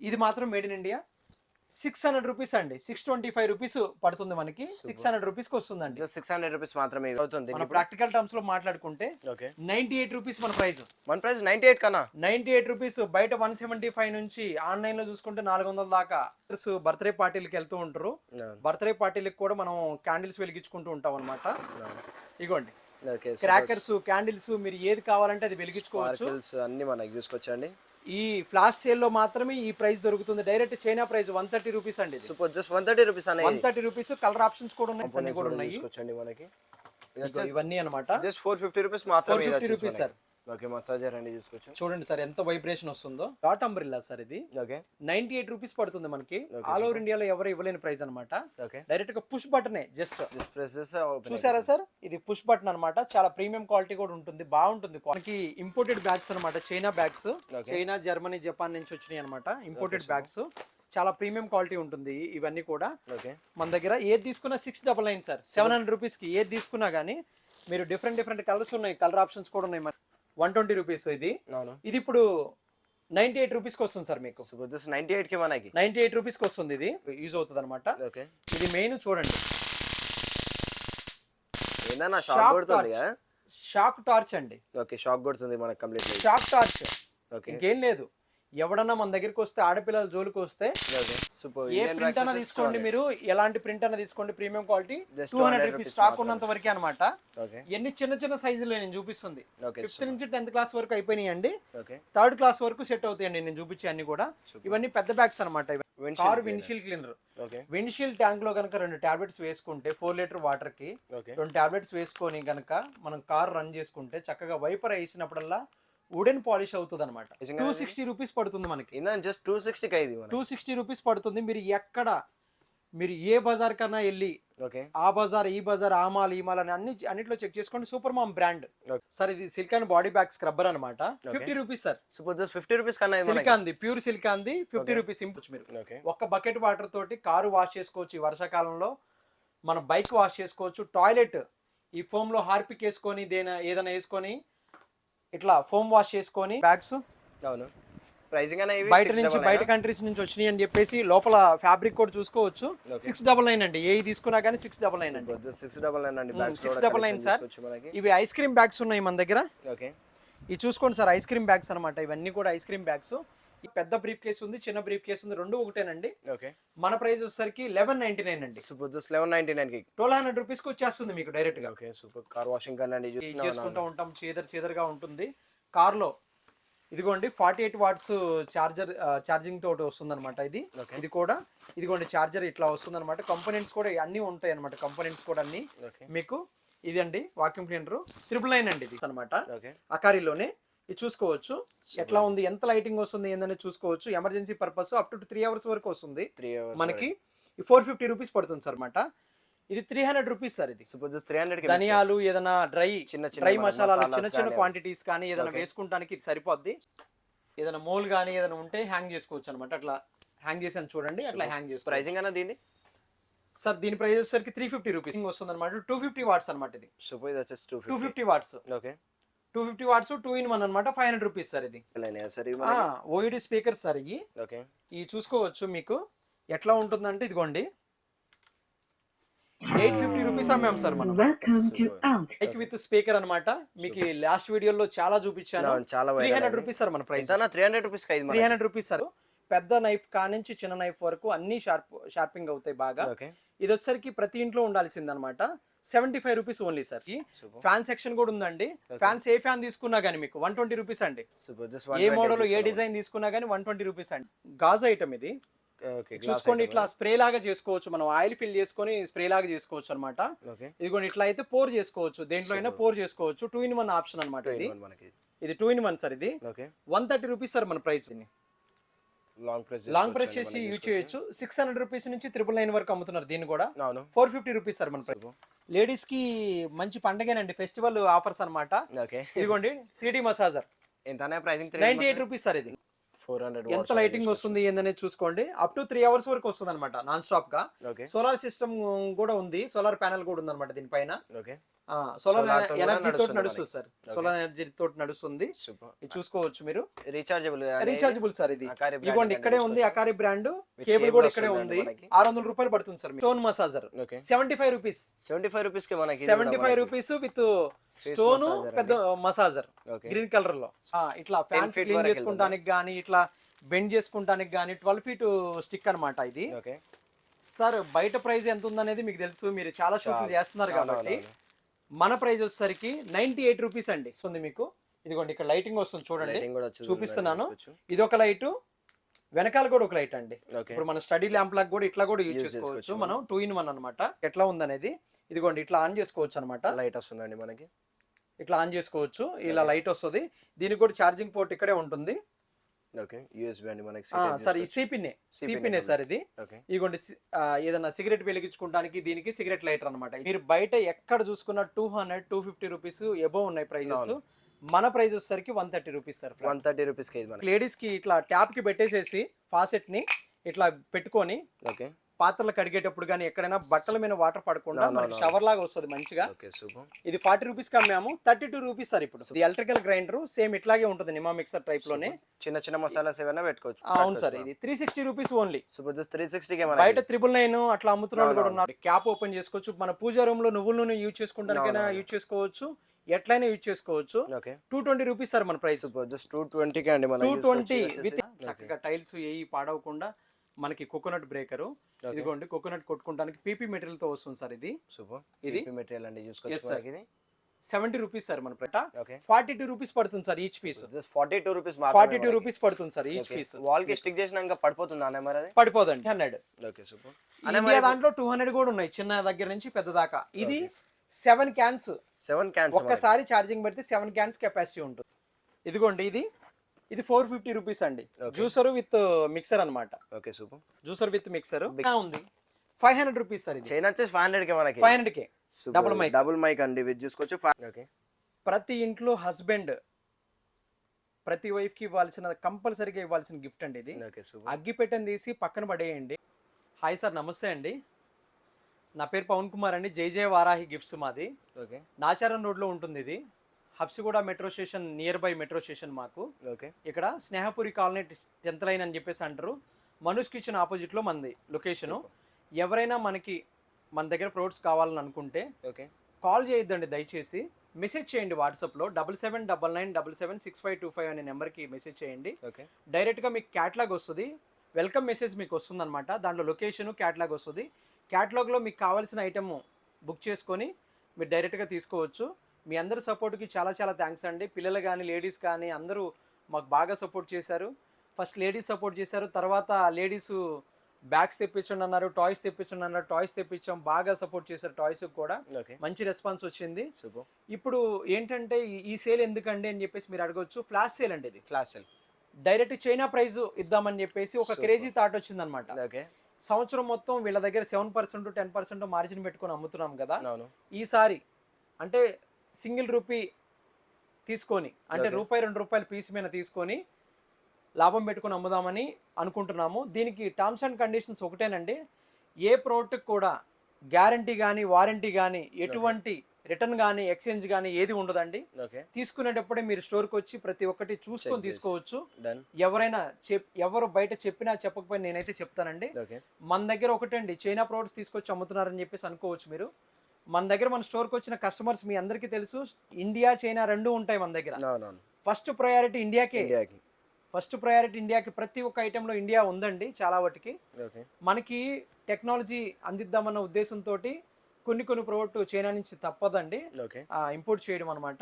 ఇది మాత్రం made in India. 600 rupees అండి. 625 రూపీస్ పడుతుంది మనకి. 600 రూపీస్ కి వస్తుందండి. జస్ట్ 600 రూపీస్ మాత్రమే అవుతుంది. మన ప్రాక్టికల్ టర్మ్స్ లో మాట్లాడుకుంటే 98 రూపీస్ మన ప్రైస్. మన ప్రైస్ 98 కన్నా 98 రూపీస్. బయట 175 నుంచి ఆన్లైన్ లో చూసుకుంటే 400 దాకా. బర్త్డే పార్టీలకి వెళ్తూ ఉంటారు. బర్త్డే పార్టీలకు కూడా మనం క్యాండిల్స్ వెలిగించుకుంటూ ఉంటాం అనమాట. ఇగోండి క్రాకర్స్, క్యాండిల్స్ మీరు ఏది కావాలంటే అది వెలిగించుకోవచ్చు. అన్ని మనకి చూసుకోవచ్చండి. ఈ ఫ్లాష్ సేల్ లో మాత్రమే ఈ ప్రైస్ దొరుకుతుంది. డైరెక్ట్ చైనా ప్రైస్ 130 రూపీస్ అండి. సూపర్. జస్ట్ 130 రూపీస్ అనే 130 రూపీస్. కలర్ ఆప్షన్స్ కూడా ఉన్నాయి, అన్ని కూడా ఉన్నాయి. చూసుకోవచ్చండి మనకి. ఇవన్నీ అన్నమాట. జస్ట్ 450 రూపీస్ మాత్రమే. 450 రూపీస్ సార్. ఓకే, మసాజర్ అండి చూసుకోవచ్చు. చూడండి సార్ ఎంత వైబ్రేషన్ వస్తుందో. డాట్ అంబ్రిల్లా సార్ ఇది. ఓకే, 98 రూపీస్ పడుతుంది మనకి. ఆల్ ఓవర్ ఇండియాలో ఎవరు ఇవ్వలేని ప్రైస్ అనమాట. ఓకే, డైరెక్ట్ గా పుష్ బటనే. జస్ట్ ప్రెస్ చూసారా సార్, ఇది పుష్ బటన్ అనమాట. చాలా ప్రీమియం క్వాలిటీ కూడా ఉంటుంది, బాగుంటుంది. మనకి ఇంపోర్టెడ్ బ్యాగ్స్ అనమాట, China bags. China, Germany, Japan నుంచి వచ్చినాయి అనమాట ఇంపోర్టెడ్ బ్యాగ్స్. చాలా ప్రీమియం క్వాలిటీ ఉంటుంది ఇవన్నీ కూడా. మన దగ్గర ఏది తీసుకున్నా 699 సార్. 700 రూపీస్ కి ఏది తీసుకున్నా గానీ మీరు డిఫరెంట్ కలర్స్ ఉన్నాయి, కలర్ ఆప్షన్స్ కూడా ఉన్నాయి. 120 రూపీస్ ఇది. ఇది ఇప్పుడు 98 రూపీస్ కి వస్తుంది సార్ మీకు. 98 కి మనకి 98 రూపీస్ కి వస్తుంది. ఇది యూజ్ అవుతుంది అనమాట. ఇది మెయిన్ చూడండి, షాక్ టార్చ్ అండి. ఓకే, షాక్ కొడుతుంది మనకి కంప్లీట్. షాక్ టార్చ్, ఇంకేం లేదు. ఎవడన్నా మన దగ్గరికి వస్తే, ఆడపిల్లల జోలికి వస్తే ఏ ప్రింట్ అన్నా తీసుకోండి, మీరు ఎలాంటి ప్రింట్ అన్నా తీసుకోండి, ప్రీమియం క్వాలిటీ. 200 రూపీస్ స్టాక్ ఉన్నంత వరకే అనమాట. ఎన్ని చిన్న సైజులు నేను చూపిస్తుంది. 5th నుంచి 10th క్లాస్ వరకు అయిపోయినాయి అండి. 3rd క్లాస్ వరకు సెట్ అవుతాయండి నేను చూపించే అన్ని కూడా. ఇవన్నీ పెద్ద బ్యాగ్స్ అనమాట. Car windshield cleaner. Windshield tank లో కనుక 2 టాబ్లెట్స్ వేసుకుంటే 4 లీటర్ వాటర్ కి 2 టాబ్లెట్స్ వేసుకొని కనుక మనం కార్ రన్ చేసుకుంటే చక్కగా వైపర్ వేసినప్పుడల్లా వుడెన్ పాలిష్ అవుతుంది అనమాట. 260 రూపీస్ పడుతుంది మనకి. జస్ట్ 260 రూపీస్ పడుతుంది. మీరు ఏ బజార్ కన్నా వెళ్ళి ఆ బజార్, ఈ బజార్, ఆ మాల్, ఈ మాల్ అని అన్నిట్లో చెక్ చేసుకోండి. Super mom brand sir. ఇది సిలికాన్ బాడీ బ్యాగ్ స్క్రబ్బర్ అనమాట. 50 rupees sir. Super. Just 50 rupees కన్నా సిలికాన్ ది, ప్యూర్ సిలికాన్ ది. 50 రూపీస్ ఇంపుచ్చు. మీరు ఒక్క బకెట్ వాటర్ తోటి కారు వాష్ చేసుకోవచ్చు. ఈ వర్షాకాలంలో మన బైక్ వాష్ చేసుకోవచ్చు. టాయిలెట్ ఈ ఫోమ్ లో హార్పిక్ వేసుకొని ఏదైనా వేసుకొని ఇట్లా ఫోమ్ వాష్ చేసుకొని బ్యాగ్స్. అవును, ప్రైసింగ్ అనేవి బయట కంట్రీస్ నుంచి వచ్చినాయి అని చెప్పేసి లోపల ఫ్యాబ్రిక్ కూడా చూసుకోవచ్చు. 699 అండి. ఏ తీసుకున్నా కానీ 699 అండి. 699 సార్. ఇవి ఐస్ క్రీమ్ బ్యాగ్స్ ఉన్నాయి మన దగ్గర. ఇవి చూసుకోండి సార్, ఐస్ క్రీమ్ బ్యాగ్స్ అనమాట. ఇవన్నీ కూడా ఐస్ క్రీమ్ బ్యాగ్స్. పెద్ద బ్రీఫ్ కేసు ఉంది, చిన్న బ్రీఫ్ కేసు ఉంది, రెండు ఒకటేనండి. మన ప్రైస్ వచ్చేసరికి 1199 అండి. సూపర్. జస్ట్ 1199 కి 1200 రూపీస్ కి వచ్చేస్తుంది మీకు డైరెక్ట్ గా. Okay, super. కార్ వాషింగ్ కనండి చేసుకుంటూ ఉంటాం. చీదరగా ఉంటుంది కార్ లో. ఇదిగోండి 48 వాట్స్ ఛార్జింగ్ తోటి వస్తుంది అనమాట. ఇది కూడా ఇదిగోండి చార్జర్ ఇట్లా వస్తుంది అనమాట. కంపోనెంట్స్ కూడా అన్ని ఉంటాయి అనమాట. కంపోనెంట్స్ కూడా అన్ని మీకు. ఇది అండి వాక్యూమ్ క్లీనర్ 999 అండి. ఇది అనమాట అకారిలోనే. ఇది చూసుకోవచ్చు ఎట్లా ఉంది, ఎంత లైటింగ్ వస్తుంది ఏందని చూసుకోవచ్చు. Emergency purpose up to 3 hours వరకు వస్తుంది మనకి. 450 రూపీస్ పడుతుంది సార్ అనమాట. ఇది 300 రూపీస్ సార్. ఇది 300. ధనియాలు, ఏదైనా డ్రై మసాలాలు చిన్న క్వాంటిటీస్ కానీ ఏదైనా వేసుకుంటానికి ఇది సరిపోద్ది. ఏదైనా మోల్ కానీ ఏదైనా ఉంటే హ్యాంగ్ చేసుకోవచ్చు అనమాట. అట్లా హ్యాంగ్ చేసాను చూడండి, అట్లా హ్యాంగ్ చేసుకోవచ్చు. ప్రైసింగ్ అన్న దీని సార్, దీని ప్రైస్ వచ్చేసరికి 350 రూపీస్ వస్తుంది అనమాట. 250 వాట్స్ అనమాట. ఇది 250 వాట్స్. ఓకే, 250 వాట్స్ 2 in 1 అనమాట. 500 రూపీస్ సార్. ఇది ఓఈడి స్పీకర్స్ సార్. ఇవి చూసుకోవచ్చు మీకు ఎట్లా ఉంటుందంటే ఇదిగోండి 850 రూపీస్ అమ్మాం సార్ మనం. మైక్ విత్ స్పీకర్ అనమాట. మీకు లాస్ట్ వీడియోలో చాలా చూపించాను. 300 రూపీస్ సార్ మన ప్రైస్. 300 rupees sir. పెద్ద నైఫ్ కానించి చిన్న నైఫ్ వరకు అన్ని షార్పింగ్ అవుతాయి బాగా. ఇది వచ్చేసరికి ప్రతి ఇంట్లో ఉండాల్సింది అనమాట. 75 rupees only sir. Fan section కూడా ఉందండి. ఫ్యాన్స్ ఏ ఫ్యాన్ తీసుకున్నా గానీ మీకు 120 రూపీస్ అండి. ఏ మోడల్ ఏ డిజైన్ తీసుకున్నా గానీ 120 రూపీస్ అండి. గాజు ఐటమ్ ఇది. చూసుకోండి ఇట్లా స్ప్రే లాగా చేసుకోవచ్చు. మనం ఆయిల్ ఫిల్ చేసుకొని స్ప్రే లాగా చేసుకోవచ్చు అనమాట. ఇదిగోండి ఇట్లా అయితే పోర్ చేసుకోవచ్చు, దేంట్లో అయినా పోర్ చేసుకోవచ్చు. 2 in 1 ఆప్షన్ అనమాట. ఇది 2 in 1 సార్. ఇది 130 రూపీస్ సార్ మన ప్రైస్. లాంగ్ ప్రెస్ చేసి యూజ్ చేయొచ్చు. 600 రూపీస్ నుంచి 999 వరకు అమ్ముతున్నారు. దీన్ని కూడా 450 రూపీస్ సార్ మన ప్రైస్. లేడీస్ కి మంచి పండగేనండి, ఫెస్టివల్ ఆఫర్స్ అనమాట. ఇదిగోండి 3D మసాజర్ 98 రూపీస్ సార్. ఇది 400. ఎంత లైటింగ్ వస్తుంది ఏందనేది చూసుకోండి. అప్ టు 3 అవర్స్ వరకు వస్తుంది అనమాట నాన్ స్టాప్ గా. సోలార్ సిస్టమ్ కూడా ఉంది, సోలార్ ప్యానల్ కూడా ఉంది అనమాట దీనిపైన. సోలార్ Solar తో కూడా ఎనర్జీ తోటి నడుస్తుంది నడుస్తుంది సార్, సోలార్ ఎనర్జీ తోటి నడుస్తుంది. సూపర్. ఇది చూసుకోవచ్చు మీరు, రీఛార్జబుల్ రీఛార్జబుల్ సార్. ఇది Akari brand ఇదిగోండి కంటే ఇక్కడే ఉంది అకారి బ్రాండ్, కేబుల్ cable కూడా ఇక్కడే వస్తుందండి ఉంది. మనకి. 600 రూపాయలు పడుతుంది sir. Stone massager okay 75 rupees, 75 rupees కి మనకి 75 రూపీస్ విత్ స్టోన్ massager పెద్ద మసాజర్ ఓకే గ్రీన్ కలర్ లో. ఇట్లా ఫ్యాన్స్ feet క్లీన్ వరకు చేసుకుంటానికి గానీ, ఇట్లా బెండ్ చేసుకుంటానికి గానీ 12 ఫీట్ స్టిక్ అన్నమాట ఇది. ఓకే సార్ బయట ప్రైస్ ఎంత ఉందనేది మీకు తెలుసు, మీరు చాలా షూట్లు చేస్తున్నారు కాబట్టి. మన ప్రైస్ వచ్చేసరికి 98 రూపీస్ అండి వస్తుంది మీకు. ఇదిగోండి ఇక్కడ లైటింగ్ వస్తుంది చూడండి, లైటింగ్ కూడా వచ్చి చూపిస్తున్నాను. ఇది ఒక లైట్, వెనకాల కూడా ఒక లైట్ అండి. ఓకే ఇప్పుడు మన స్టడీ ల్యాంప్ లాగా కూడా ఇట్లా కూడా యూజ్ చేసుకోవచ్చు మనం. 2 in 1 అనమాట. ఎట్లా ఉందనేది ఇదిగోండి ఇట్లా ఆన్ చేసుకోవచ్చు అనమాట. లైట్ వస్తుందండి మనకి, ఇట్లా ఆన్ చేసుకోవచ్చు, ఇలా లైట్ వస్తుంది. దీనికి కూడా ఛార్జింగ్ పోర్ట్ ఇక్కడే ఉంటుంది. ఓకే యూఎస్బి అండి మనకి. సార్ ఈ సిపినే సార్ ఇది. ఓకే ఇదిగోండి ఏదైనా సిగరెట్ వెలిగించుకోవడానికి దీనికి సిగరెట్ లైటర్ అనమాట. మీరు బయట ఎక్కడ చూసుకున్న 200-250 రూపీస్ ఎబో ఉన్నాయి ప్రైజెస్. మన ప్రైస్ వచ్చేసరికి 130 రూపీస్ సార్. 130 రూపీస్ కి మనకి. లేడీస్ కి ఇట్లా ట్యాప్ కి పెట్టేసేసి ఫాసెట్ ని ఇట్లా పెట్టుకొని ఓకే పాత్రలు కడిగేటప్పుడు కానీ ఎక్కడైనా బట్టల మీద వాటర్ పడకుండా మనకి షవర్ లాగా వస్తుంది మంచిగా. Okay super. ఇది 40 రూపీస్ కి అమ్మాము, 32 రూపీస్ సార్. ఇప్పుడు ఇది ఎలక్ట్రికల్ గ్రైండర్ సేమ్ ఇట్లాగే ఉంటుంది, నిమా మిక్సర్ టైప్ లోనే. చిన్న చిన్న మసాలాస్ ఏమైనా పెట్టుకోవచ్చు. అవును సార్. ఇది 360 రూపీస్ ఓన్లీ. సూపర్. జస్ట్ 360 కే మనకి. బయట 999 అట్లా అమ్ముతున్న వాళ్ళు కూడా ఉన్నారు. క్యాప్ ఓపెన్ చేసుకోవచ్చు. మన పూజా రూమ్ లో నువ్వుల నూనె యూజ్ చేసుకోవడానికైనా యూజ్ చేసుకోవచ్చు, ఎట్లయినా యూజ్ చేసుకోవచ్చు. ఓకే 220 రూపీస్ సార్ మన ప్రైస్. సూపర్. జస్ట్ 220 కే అండి మనకి. 220 విత్ చక్కగా టైల్స్ ఏవి పాడవకుండా మనకి కోకోనట్ బ్రేకర్. ఇదిగోండి కోకోనట్ కొట్టుకోవడానికి పీపీ మెటీరియల్ తో వస్తుంది సార్ ఇది. సూపర్. ఇది పీపీ మెటీరియల్ అండి చూసుకోవచ్చు మనకి. ఇది 70 రూపీస్ సార్ మన ప్రైస్. ఓకే 42 రూపీస్ పడుతుంది sir each piece. Just 42 rupees 42 rupees పడుతుంది సార్ ఈచ్ పీస్. వాల్ కి స్టిక్ చేసినాక పడిపోతుందా అనే మరి అది? పడిపోదండి. 100. Okay super. ఇండియా దాంట్లో 200 కూడా ఉన్నాయి, చిన్న దగ్గర నుంచి పెద్ద దాకా. ఇది 7 క్యాన్స్. 7 క్యాన్స్ ఒక్కసారి ఛార్జింగ్ పెడితే 7 క్యాన్స్ కెపాసిటీ ఉంటుంది. ఇదిగోండి ఇది 450 రూపీస్ అండి. జ్యూసర్ విత్ మిక్సర్ అన్నమాట. Okay super. Juicer with mixer ఉంది. 500 రూపీస్ సార్. ఇది చైన్ వచ్చేసి 500 కే మనకి. 500 కే డబుల్ మైక్ అండి విత్ చూసుకోవచ్చు. ఓకే ప్రతి ఇంట్లో హస్బెండ్ ప్రతి వైఫ్ కి ఇవ్వాల్సిన కంపల్సరీగా ఇవ్వాల్సిన గిఫ్ట్ అండి ఇది. Okay super. అగ్గి పెట్టని తీసి పక్కన పడేయండి. హాయ్ సార్, నమస్తే అండి. నా పేరు పవన్ కుమార్ అండి. జై వారాహి గిఫ్ట్స్ మాది. ఓకే నాచారం రోడ్లో ఉంటుంది ఇది. Habsiguda metro station near by metro station మాకు. ఓకే ఇక్కడ స్నేహపురి కాలనీ 10th లైన్ అని చెప్పేసి అంటారు. మనూస్ కిచెన్ ఆపోజిట్లో మంది లొకేషను. ఎవరైనా మన దగ్గర ప్రొడక్ట్స్ కావాలని అనుకుంటే ఓకే కాల్ చేయొద్దండి దయచేసి. మెసేజ్ చేయండి వాట్సాప్లో 7799776525 అనే నెంబర్కి మెసేజ్ చేయండి. ఓకే డైరెక్ట్గా మీకు క్యాటలాగ్ వస్తుంది, వెల్కమ్ మెసేజ్ మీకు వస్తుంది అనమాట. దాంట్లో లొకేషను క్యాటలాగ్ వస్తుంది. క్యాటలాగ్లో మీకు కావాల్సిన ఐటమ్ బుక్ చేసుకొని మీరు డైరెక్ట్గా తీసుకోవచ్చు. మీ అందరి సపోర్ట్కి చాలా చాలా థ్యాంక్స్ అండి. పిల్లలు కానీ లేడీస్ కానీ అందరూ మాకు బాగా సపోర్ట్ చేశారు. ఫస్ట్ లేడీస్ సపోర్ట్ చేశారు, తర్వాత లేడీస్ బ్యాగ్స్ తెప్పించండి అన్నారు, టాయ్స్ తెప్పించండి అన్నారు. టాయ్స్ తెప్పించాం, బాగా సపోర్ట్ చేశారు. టాయ్స్ కూడా మంచి రెస్పాన్స్ వచ్చింది. ఇప్పుడు ఏంటంటే ఈ సేల్ ఎందుకండి అని చెప్పేసి మీరు అడగవచ్చు. ఫ్లాష్ సేల్ అండి ఇది. Flash sale direct China price ఇద్దామని చెప్పేసి ఒక క్రేజీ థాట్ వచ్చింది అనమాట. ఓకే సంవత్సరం మొత్తం వీళ్ళ దగ్గర 7% 10% మార్జిన్ పెట్టుకొని అమ్ముతున్నాం కదా. అవును. ఈసారి అంటే సింగిల్ రూపీ తీసుకొని, అంటే రూపాయి 2 రూపాయల పీస్ మీద తీసుకొని లాభం పెట్టుకొని అమ్ముదామని అనుకుంటున్నాము. దీనికి టర్మ్స్ అండ్ కండిషన్స్ ఒకటేనండి. ఏ ప్రోడక్ట్ కూడా గ్యారంటీ కానీ వారంటీ కానీ ఎటువంటి రిటర్న్ కానీ ఎక్స్చేంజ్ కానీ ఏది ఉండదండి. తీసుకునేటప్పుడే మీరు స్టోర్కి వచ్చి ప్రతి ఒక్కటి చూసుకొని తీసుకోవచ్చు. ఎవరైనా ఎవరు బయట చెప్పినా చెప్పకపోయినా నేనైతే చెప్తానండి. మన దగ్గర ఒకటండి, చైనా ప్రోడక్ట్స్ తీసుకొచ్చి అమ్ముతున్నారని చెప్పేసి అనుకోవచ్చు మీరు. మన దగ్గర మన స్టోర్కి వచ్చిన కస్టమర్స్ మీ అందరికీ తెలుసు, ఇండియా చైనా రెండు ఉంటాయి మన దగ్గర. ఫస్ట్ ప్రయారిటీ ఇండియాకి. ప్రతి ఒక్క ఐటెంలో ఇండియా ఉందండి చాలా వాటికి. మనకి టెక్నాలజీ అందిద్దామన్న ఉద్దేశంతో కొన్ని ప్రోడక్ట్ చైనా నుంచి తప్పదండి ఇంపోర్ట్ చేయడం అనమాట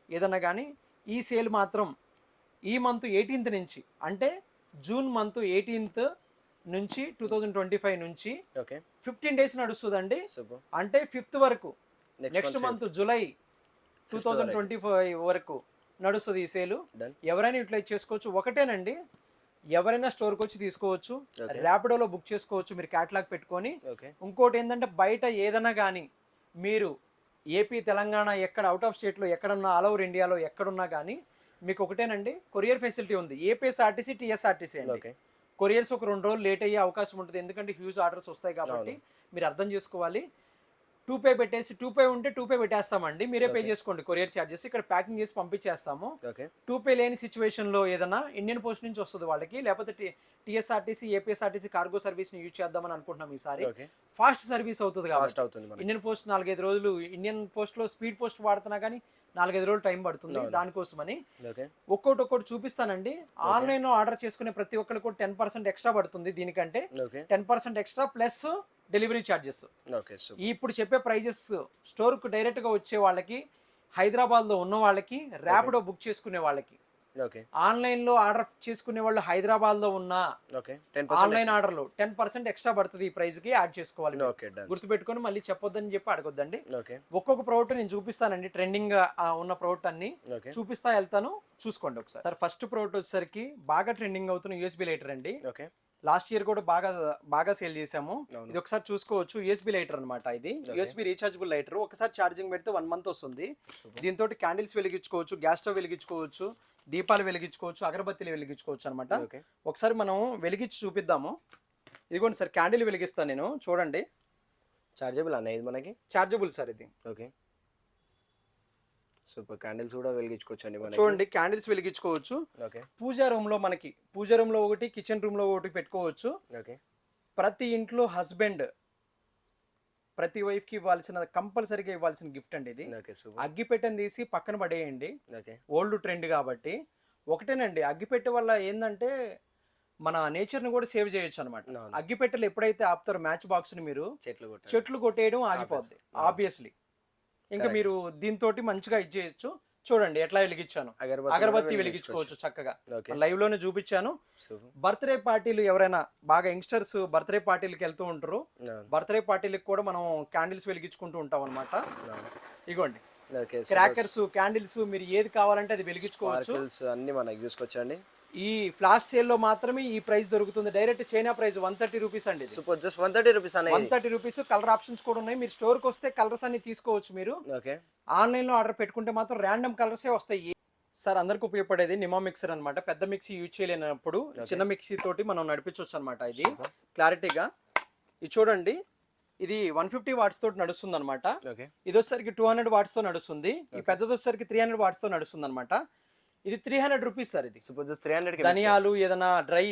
ఏదన్నా కానీ. ఈ సేల్ మాత్రం ఈ మంత్ 18th నుంచి, అంటే జూన్ మంత్ 18th నుంచి 2025 నుంచి 15 days నడుస్తుందండి. అంటే 5th వరకు, నెక్స్ట్ మంత్ జూలై 2025 వరకు నడుస్తుంది ఈ సేలు. ఎవరైనా యూటిలైజ్ చేసుకోవచ్చు. ఒకటేనండి, ఎవరైనా స్టోర్కి వచ్చి తీసుకోవచ్చు, ర్యాపిడోలో బుక్ చేసుకోవచ్చు మీరు క్యాటలాగ్ పెట్టుకొని. ఇంకోటి ఏంటంటే బయట ఏదైనా కానీ మీరు ఏపీ తెలంగాణ ఎక్కడ అవుట్ ఆఫ్ స్టేట్లో ఎక్కడున్నా ఆల్ ఓవర్ ఇండియాలో ఎక్కడున్నా కానీ మీకు ఒకటేనండి, కొరియర్ ఫెసిలిటీ ఉంది. ఏపీఎస్ఆర్టీసీ టీఎస్ఆర్టీసీ అండి. కొరియర్స్ ఒక 2 రోజులు లేట్ అయ్యే అవకాశం ఉంటుంది, ఎందుకంటే హ్యూజ్ ఆర్డర్స్ వస్తాయి కాబట్టి మీరు అర్థం చేసుకోవాలి. 2 పే పెట్టేసి 2 పే ఉంటే 2 పే పెట్టేస్తామండి, మీరే పే చేసుకోండి కొరియర్ ఛార్జెస్, ఇక్కడ ప్యాకింగ్ చేసి పంపించేస్తాము. ఓకే 2 పే లేని సిచ్యువేషన్ లో ఏదైనా ఇండియన్ పోస్ట్ నుంచి వస్తుంది వాళ్ళకి, లేకపోతే టీఎస్ఆర్టీసీ ఏపీఎస్ఆర్టీసీ కార్గో సర్వీస్ ని యూజ్ చేద్దామని అనుకుంటున్నాం ఈసారి. ఫాస్ట్ సర్వీస్ అవుతుంది కాబట్టి ఇండియన్ పోస్ట్ 4-5 రోజులు, ఇండియన్ పోస్ట్ లో స్పీడ్ పోస్ట్ వాడుతున్నా కానీ 4-5 రోజులు టైం పడుతుంది, దానికోసమని ఒక్కొక్కటి చూపిస్తానండి. ఆన్లైన్ లో ఆర్డర్ చేసుకునే ప్రతి ఒక్కరికి కూడా 10% ఎక్స్ట్రా పడుతుంది, దీనికంటే 10% ఎక్స్ట్రా ప్లస్ డెలివరీ ఛార్జెస్. ఇప్పుడు చెప్పే ప్రైజెస్ స్టోర్ కు డైరెక్ట్ గా వచ్చే వాళ్ళకి, హైదరాబాద్ లో ఉన్న వాళ్ళకి, ర్యాపిడో బుక్ చేసుకునే వాళ్ళకి, ఆన్లైన్ లో ఆర్డర్ చేసుకునే వాళ్ళు హైదరాబాద్ లో ఉన్న ఆన్లైన్ ఆర్డర్లు 10% ఎక్స్ట్రా పడుతుంది, ఈ ప్రైస్ కి యాడ్ చేసుకోవాలి. గుర్తుపెట్టుకొని మళ్ళీ చెప్పొద్దని చెప్పి అడగొద్దండి. ఒక్కొక్క ప్రోడక్ట్ నేను చూపిస్తానండి, ట్రెండింగ్ గా ఉన్న ప్రోడక్ట్ అన్ని చూపిస్తా వెళ్తాను, చూసుకోండి ఒకసారి. సార్ ఫస్ట్ ప్రోడక్ట్ వచ్చేసరికి బాగా ట్రెండింగ్ అవుతున్న యూఎస్బీ లైటర్ అండి. లాస్ట్ ఇయర్ కూడా బాగా సేల్ చేసాము. ఇది ఒకసారి చూసుకోవచ్చు, యూఎస్బీ లైటర్ అనమాట. ఇది యూఎస్బీ రీఛార్జబుల్ లైటర్, ఒకసారి ఛార్జింగ్ పెడితే 1 month వస్తుంది. దీంతో క్యాండిల్స్ వెలిగించుకోవచ్చు, గ్యాస్ స్టవ్ వెలిగించుకోవచ్చు, దీపాలు వెలిగించుకోవచ్చు, అగరబత్తీలు వెలిగించుకోవచ్చు అనమాట. ఒకసారి మనం వెలిగించి చూపిద్దాము. ఇదిగోండి సార్, క్యాండిల్ వెలిగిస్తాను నేను, చూడండి. చార్జబుల్ అన్న ఇది మనకి? చార్జబుల్ సార్ ఇది. Okay super. క్యాండిల్స్ కూడా వెలిగించుకోవచ్చు అండి, చూడండి క్యాండిల్స్ వెలిగించుకోవచ్చు. పూజా రూమ్ లో మనకి, పూజా రూమ్ లో ఒకటి, కిచెన్ రూమ్ లో ఒకటి పెట్టుకోవచ్చు. ప్రతి ఇంట్లో హస్బెండ్ ప్రతి వైఫ్ కి ఇవ్వాల్సిన, కంపల్సరీగా ఇవ్వాల్సిన గిఫ్ట్ అండి ఇది. అగ్గిపెట్టెని తీసి పక్కన పడేయండి, ఓల్డ్ ట్రెండ్ కాబట్టి. ఒకటేనండి, అగ్గిపెట్టె వల్ల ఏంటంటే మన నేచర్ ని కూడా సేవ్ చేయొచ్చు అనమాట. అగ్గిపెట్టెలు ఎప్పుడైతే ఆపుతారో మ్యాచ్ బాక్స్ ని మీరు, చెట్లు కొట్టేయడం ఆగిపోద్ది ఆబ్వియస్లీ. ఇంకా మీరు దీంతో మంచిగా ఇది చేయొచ్చు. చూడండి ఎట్లా వెలిగించాను, అగరబత్తి వెలిగించుకోవచ్చు చక్కగా, లైవ్ లోనే చూపించాను. బర్త్డే పార్టీలు, ఎవరైనా బాగా యంగ్స్టర్స్ బర్త్డే పార్టీలకు వెళ్తూ ఉంటారు, బర్త్డే పార్టీలకు కూడా మనం క్యాండిల్స్ వెలిగించుకుంటూ ఉంటాం అనమాట. ఇగోండి క్రాకర్స్, క్యాండిల్స్, మీరు ఏది కావాలంటే అది వెలిగించుకోవచ్చు. అన్ని మనకి చూసుకోవచ్చండి. ఈ ఫ్లాష్ సేల్ లో మాత్రమే ఈ ప్రైస్ దొరుకుతుంది. డైరెక్ట్ చైనా ప్రైస్ 130 రూపీస్ అండి. Just 130 rupees. 130 rupees. Colour options కూడా ఉన్నాయి, మీరు స్టోర్ కి వస్తే కలర్స్ అన్ని తీసుకోవచ్చు. మీరు ఆన్లైన్ లో ఆర్డర్ పెట్టుకుంటే మాత్రం ర్యాండమ్ కలర్సే వస్తాయి. సార్ అందరికి ఉపయోగపడేది నిమా మిక్సర్ అనమాట. పెద్ద మిక్సీ యూజ్ చేయలేనప్పుడు చిన్న మిక్సీ తోటి మనం నడిపించవచ్చు అనమాట. ఇది క్లారిటీగా ఇది చూడండి. ఇది 150 వాట్స్ తోటి నడుస్తుంది అనమాట. ఇది వచ్చేసరికి 200 వాట్స్ తో నడుస్తుంది. ఈ పెద్దది వచ్చేసరికి 300 వాట్స్ తో నడుస్తుంది అనమాట. ఇది 300 రూపీస్ సార్. ఇది 300 ధనియాలు, ఏదైనా డ్రై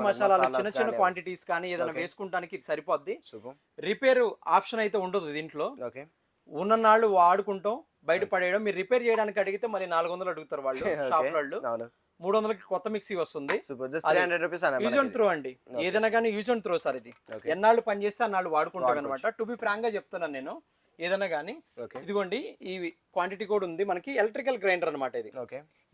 మసాలాలు, చిన్న క్వాంటిటీస్ కానీ ఏదైనా వేసుకుంటానికి ఇది సరిపోద్ది. రిపేర్ ఆప్షన్ అయితే ఉండదు దీంట్లో. ఉన్న నాళ్ళు వాడుకుంటాం, బయట పడేయడం. మీరు రిపేర్ చేయడానికి అడిగితే మరి 400 అడుగుతారు వాళ్ళు, షాప్ వాళ్ళు. 300కి కొత్త మిక్సీ వస్తుంది. యూజ్ అండ్ త్రో అండి, ఏదైనా కానీ యూజ్ అండ్ త్రో సార్. ఇది ఎన్నాళ్ళు పని చేస్తే అన్నాళ్ళు వాడుకుంటాం అనమాట. టు బి ఫ్రాంక్ గా చెప్తున్నాను నేను, ఏదైనా కానీ. ఇదిగోండి ఈ క్వాంటిటీ కూడా ఉంది మనకి. ఎలక్ట్రికల్ గ్రైండర్ అనమాట ఇది.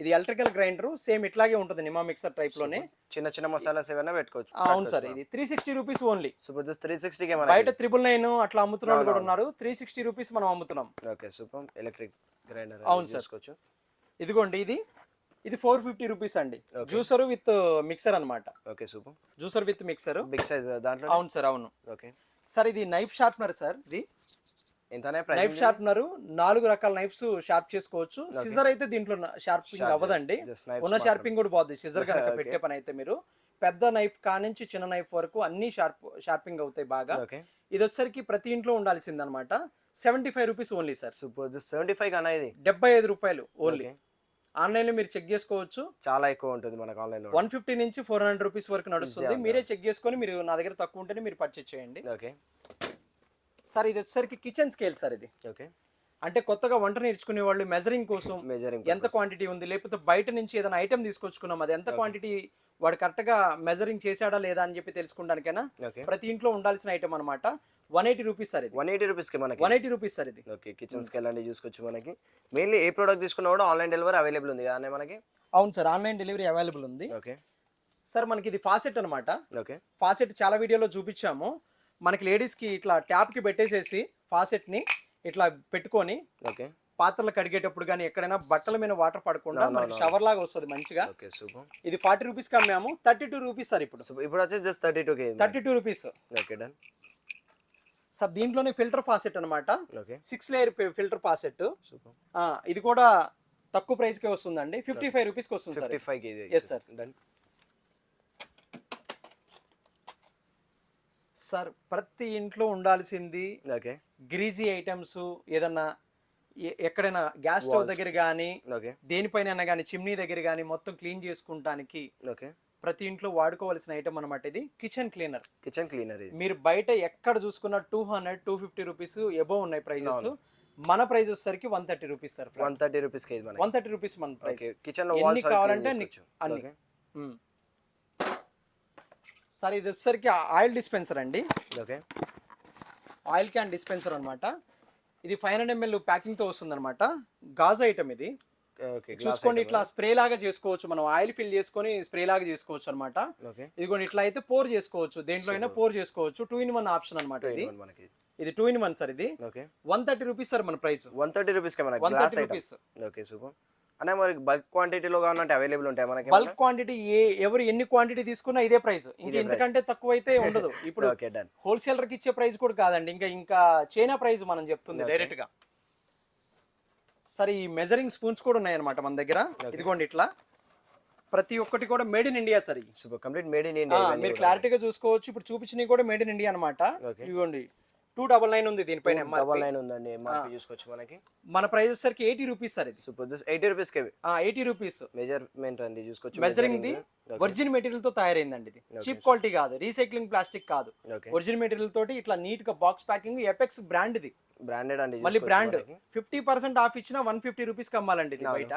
ఇది ఎలక్ట్రికల్ గ్రైండర్, సేమ్ ఇట్లాగే ఉంటుంది నిమా మిక్సర్ టైప్ లోనే. చిన్న మసాలాస్ ఏమైనా పెట్టుకోవచ్చు. అవును సార్. ఇది 360 రూపీస్ ఓన్లీ. 360 బయట 999 అట్లా అమ్ముతున్న వాళ్ళు కూడా ఉన్నారు. 360 రూపీస్ మనం అమ్ముతున్నాం. Electric grinder. అవును సార్. ఇదిగోండి ఇది 450 రూపీస్ అండి. జ్యూసర్ విత్ మిక్సర్ అనమాట. Juicer with mixer, big size దాంట్లో. అవును సార్, అవును. సార్ ఇది నైఫ్ షార్ప్నర్ సార్. ఇది నైఫ్ షార్ప్నర్, 4 రకాల నైఫ్స్ షార్ప్ చేసుకోవచ్చు. సిజర్ అయితే దీంట్లో షార్పింగ్ అవ్వదండి, ఉన్న షార్పింగ్ కూడా బాగుంది. సిజర్ కనుక పెట్టే పని అయితే మీరు పెద్ద నైఫ్ కానించి చిన్న నైఫ్ వరకు అన్ని షార్పింగ్ అవుతాయి బాగా. ఇది వచ్చేసరికి ప్రతి ఇంట్లో ఉండాల్సింది అనమాట. 75 రూపీస్ ఓన్లీ సార్. 75 రూపాయలు ఓన్లీ. ఆన్లైన్ లో మీరు చెక్ చేసుకోవచ్చు, చాలా ఎక్కువ ఉంటుంది మనకు ఆన్లైన్ లో. 150 నుంచి 400 రూపీస్ వరకు నడుస్తుంది. మీరే చెక్ చేసుకొని, మీరు నా దగ్గర తక్కువ ఉంటేనే మీరు పర్చేజ్ చేయండి. సార్ ఇది వచ్చేసరికి కిచెన్ స్కేల్ సార్. ఇది అంటే కొత్తగా వంట నేర్చుకునే వాళ్ళు మెజరింగ్ కోసం, ఎంత క్వాంటిటీ ఉంది, లేకపోతే బయట నుంచి ఏదైనా ఐటమ్ తీసుకొచ్చుకున్నాం, అది ఎంత క్వాంటిటీ వాడు కరెక్ట్ గా మెజరింగ్ చేశాడా లేదా అని చెప్పి తెలుసుకోవడానికైనా ప్రతి ఇంట్లో ఉండాల్సిన ఐటమ్ అనమాట. 180 రూపీస్ సార్. ఇది 180 రూపీస్ కి మనకి 180 రూపీస్ సార్. ఇది కిచెన్ స్కేల్ అండి, చూసుకోవచ్చు. మనకి మెయిన్లీ ఏ ప్రోడక్ట్ తీసుకున్నా కూడా ఆన్లైన్ డెలివరీ అవైలబుల్ ఉంది కదా మనకి? అవును సార్, ఆన్లైన్ డెలివరీ అవైలబుల్ ఉంది. సార్ మనకి ఇది ఫాసెట్ అనమాట. ఫాసెట్ చాలా వీడియోలో చూపించాము. మనకి లేడీస్ కి ఇట్లా ట్యాప్ కి పెట్టేసేసి ఫాసెట్ ని ఇట్లా పెట్టుకొని పాత్రలు కడిగేటప్పుడు కానీ ఎక్కడైనా బట్టల మీద వాటర్ పడకుండా మనకి షవర్ లాగా వస్తుంది మంచిగా. ఇది 40 రూపీస్ కి అమ్మాము. 32 రూపీస్ సార్. ఇప్పుడు వచ్చేసి జస్ట్ 32 రూపీస్. సార్ దీంట్లోనే ఫిల్టర్ ఫాసెట్ అనమాట. 6 లేయర్ ఫిల్టర్ ఫాసెట్. ఇది కూడా తక్కువ ప్రైస్ కే వస్తుందండి. 55 రూపీస్ కి వస్తుంది సార్. 55. Yes sir. సార్ ప్రతి ఇంట్లో ఉండాల్సింది ఓకే గ్రీజీ ఐటమ్స్, ఏదన్నా ఎక్కడైనా గ్యాస్ స్టవ్ దగ్గర కానీ ఓకే దేనిపైన కానీ చిమ్నీ దగ్గర కానీ మొత్తం క్లీన్ చేసుకుంటానికి ఓకే ప్రతి ఇంట్లో వాడుకోవాల్సిన ఐటమ్ అనమాట ఇది కిచెన్ క్లీనర్. ఇది మీరు బయట ఎక్కడ చూసుకున్న 200-250 రూపీస్ ఎబోవ్ ఉన్నాయి ప్రైజెస్. మన ప్రైస్ వచ్చేసరికి 130 రూపీస్ సార్. 130 రూపీస్ 130 రూపీస్ మన ప్రైస్. కిచెన్ లో ఎన్ని కావాలంటే అన్ని. సార్ ఇది వచ్చేసరికి ఆయిల్ డిస్పెన్సర్ అండి. ఓకే ఆయిల్ క్యాన్ డిస్పెన్సర్ అనమాట. ఇది 500 ml ప్యాకింగ్ తో వస్తుంది అనమాట. గాజు ఐటమ్ ఇది. చూసుకోండి, ఇట్లా స్ప్రే లాగా చేసుకోవచ్చు, మనం ఆయిల్ ఫిల్ చేసుకొని స్ప్రే లాగా చేసుకోవచ్చు అనమాట. ఇదిగోండి ఇట్లా అయితే పోర్ చేసుకోవచ్చు, దేంట్లో అయినా పోర్ చేసుకోవచ్చు. 2-in-1 ఆప్షన్ అనమాట ఇది. ఇది 2-in-1 సార్. ఇది 130 రూపీస్ సార్ మన ప్రైస్. 130 రూపీస్ కి మనకి గ్లాస్ ఐటమ్. Okay super. అనే మరి బల్క్ క్వాంటిటీలో కావాలంటే అవైలబుల్ ఉంటాయి మనకి. బల్క్ క్వాంటిటీ ఎవరు ఎన్ని క్వాంటిటీ తీసుకున్నా ఇదే ప్రైస్, ఇంకా ఇంతకంటే తక్కువ అయితే ఉండదు. ఇప్పుడు హోల్సేలర్ కి ఇచ్చే ప్రైస్ కూడా కాదండి, ఇంకా చైనా ప్రైస్ మనం చెప్తుంది డైరెక్ట్ గా. సరే ఈ మెజరింగ్ స్పూన్స్ కూడా ఉన్నాయన్నమాట మన దగ్గర. ఇదిగోండి ఇట్లా ప్రతి ఒక్కటి కూడా made in India sir. Super complete made in India. మీరు క్లారిటీగా చూసుకోవచ్చు. ఇప్పుడు చూపించినవి కూడా మేడ్ ఇన్ ఇండియా అనమాట. ఇదిగోండి 299 ఉంది దీనిపైన. 299 ఉందండి ఎంఆర్పి చూసుకోవచ్చు మనకి. మన ప్రైస్ వచ్చేసరికి 80 రూపీస్ సార్. ఇది సూపర్ జస్ట్ 80 రూపీస్ కి 80 రూపీస్ మెజర్మెంట్ అండి చూసుకోవచ్చు. మెజరింగ్ ది ఒరిజినల్ మెటీరియల్ తో తయారైందండి. ఇది చీప్ క్వాలిటీ కాదు, రీసైక్లింగ్ ప్లాస్టిక్ కాదు, ఒరిజినల్ మెటీరియల్ తోటి ఇట్లా నీట్ గా బాక్స్ ప్యాకింగ్. ఎపెక్స్ బ్రాండ్ ఇది, బ్రాండెడ్ అండి. మళ్ళీ బ్రాండ్ 50% ఆఫ్ ఇచ్చినా 150 రూపీస్ కి అమ్మాలండి. ఇది బయట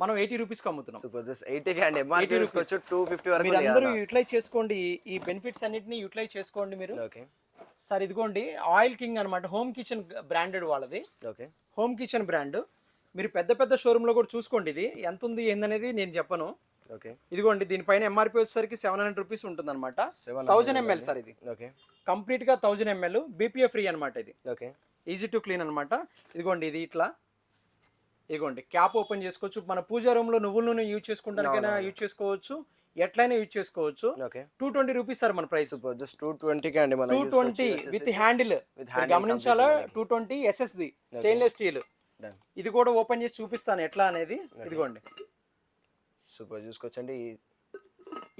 మనం 80 రూపీస్ కి అమ్ముతున్నాం. సూపర్ జస్ట్ 80 కి అండి ఎంఆర్పి చూసుకోవచ్చు. 250 వరకు మీరు అందరూ యూటిలైజ్ చేసుకోండి, ఈ బెనిఫిట్స్ అన్నిటిని యూటిలైజ్ చేసుకోండి మీరు. ఓకే సార్ ఇదిగోండి ఆయిల్ కింగ్ అనమాట, హోమ్ కిచెన్ బ్రాండెడ్ వాళ్ళది. Okay home kitchen brand. మీరు పెద్ద పెద్ద షోరూమ్ లో కూడా చూసుకోండి, ఇది ఎంత ఉంది ఏందనేది నేను చెప్పను. ఓకే ఇదిగోండి దీనిపైన ఎంఆర్పి వచ్చేసరికి 700 రూపీస్ ఉంటుంది అనమాట. 1000 ml సార్. ఇది ఓకే కంప్లీట్ గా 1000 ml బీపీఏ ఫ్రీ అనమాట. ఇది ఓకే ఈజీ టు క్లీన్ అనమాట. ఇదిగోండి ఇది ఇట్లా, ఇదిగోండి క్యాప్ ఓపెన్ చేసుకోవచ్చు. మన పూజా రూమ్ లో నువ్వుల నూనె యూజ్ చేసుకోవడానికైనా యూజ్ చేసుకోవచ్చు, ఎట్లయినా యూజ్ చేసుకోవచ్చు. 220 రూపీస్ సార్ మన ప్రైస్. జస్ట్ 220 కి అండి మన 220 విత్ హ్యాండిల్. గమనించాలా 220 SSD స్టెయిన్లెస్ స్టీల్. ఇది కూడా ఓపెన్ చేసి చూపిస్తాను ఎట్లా అనేది. ఇదిగోండి సూపర్ చూసుకోవచ్చండి.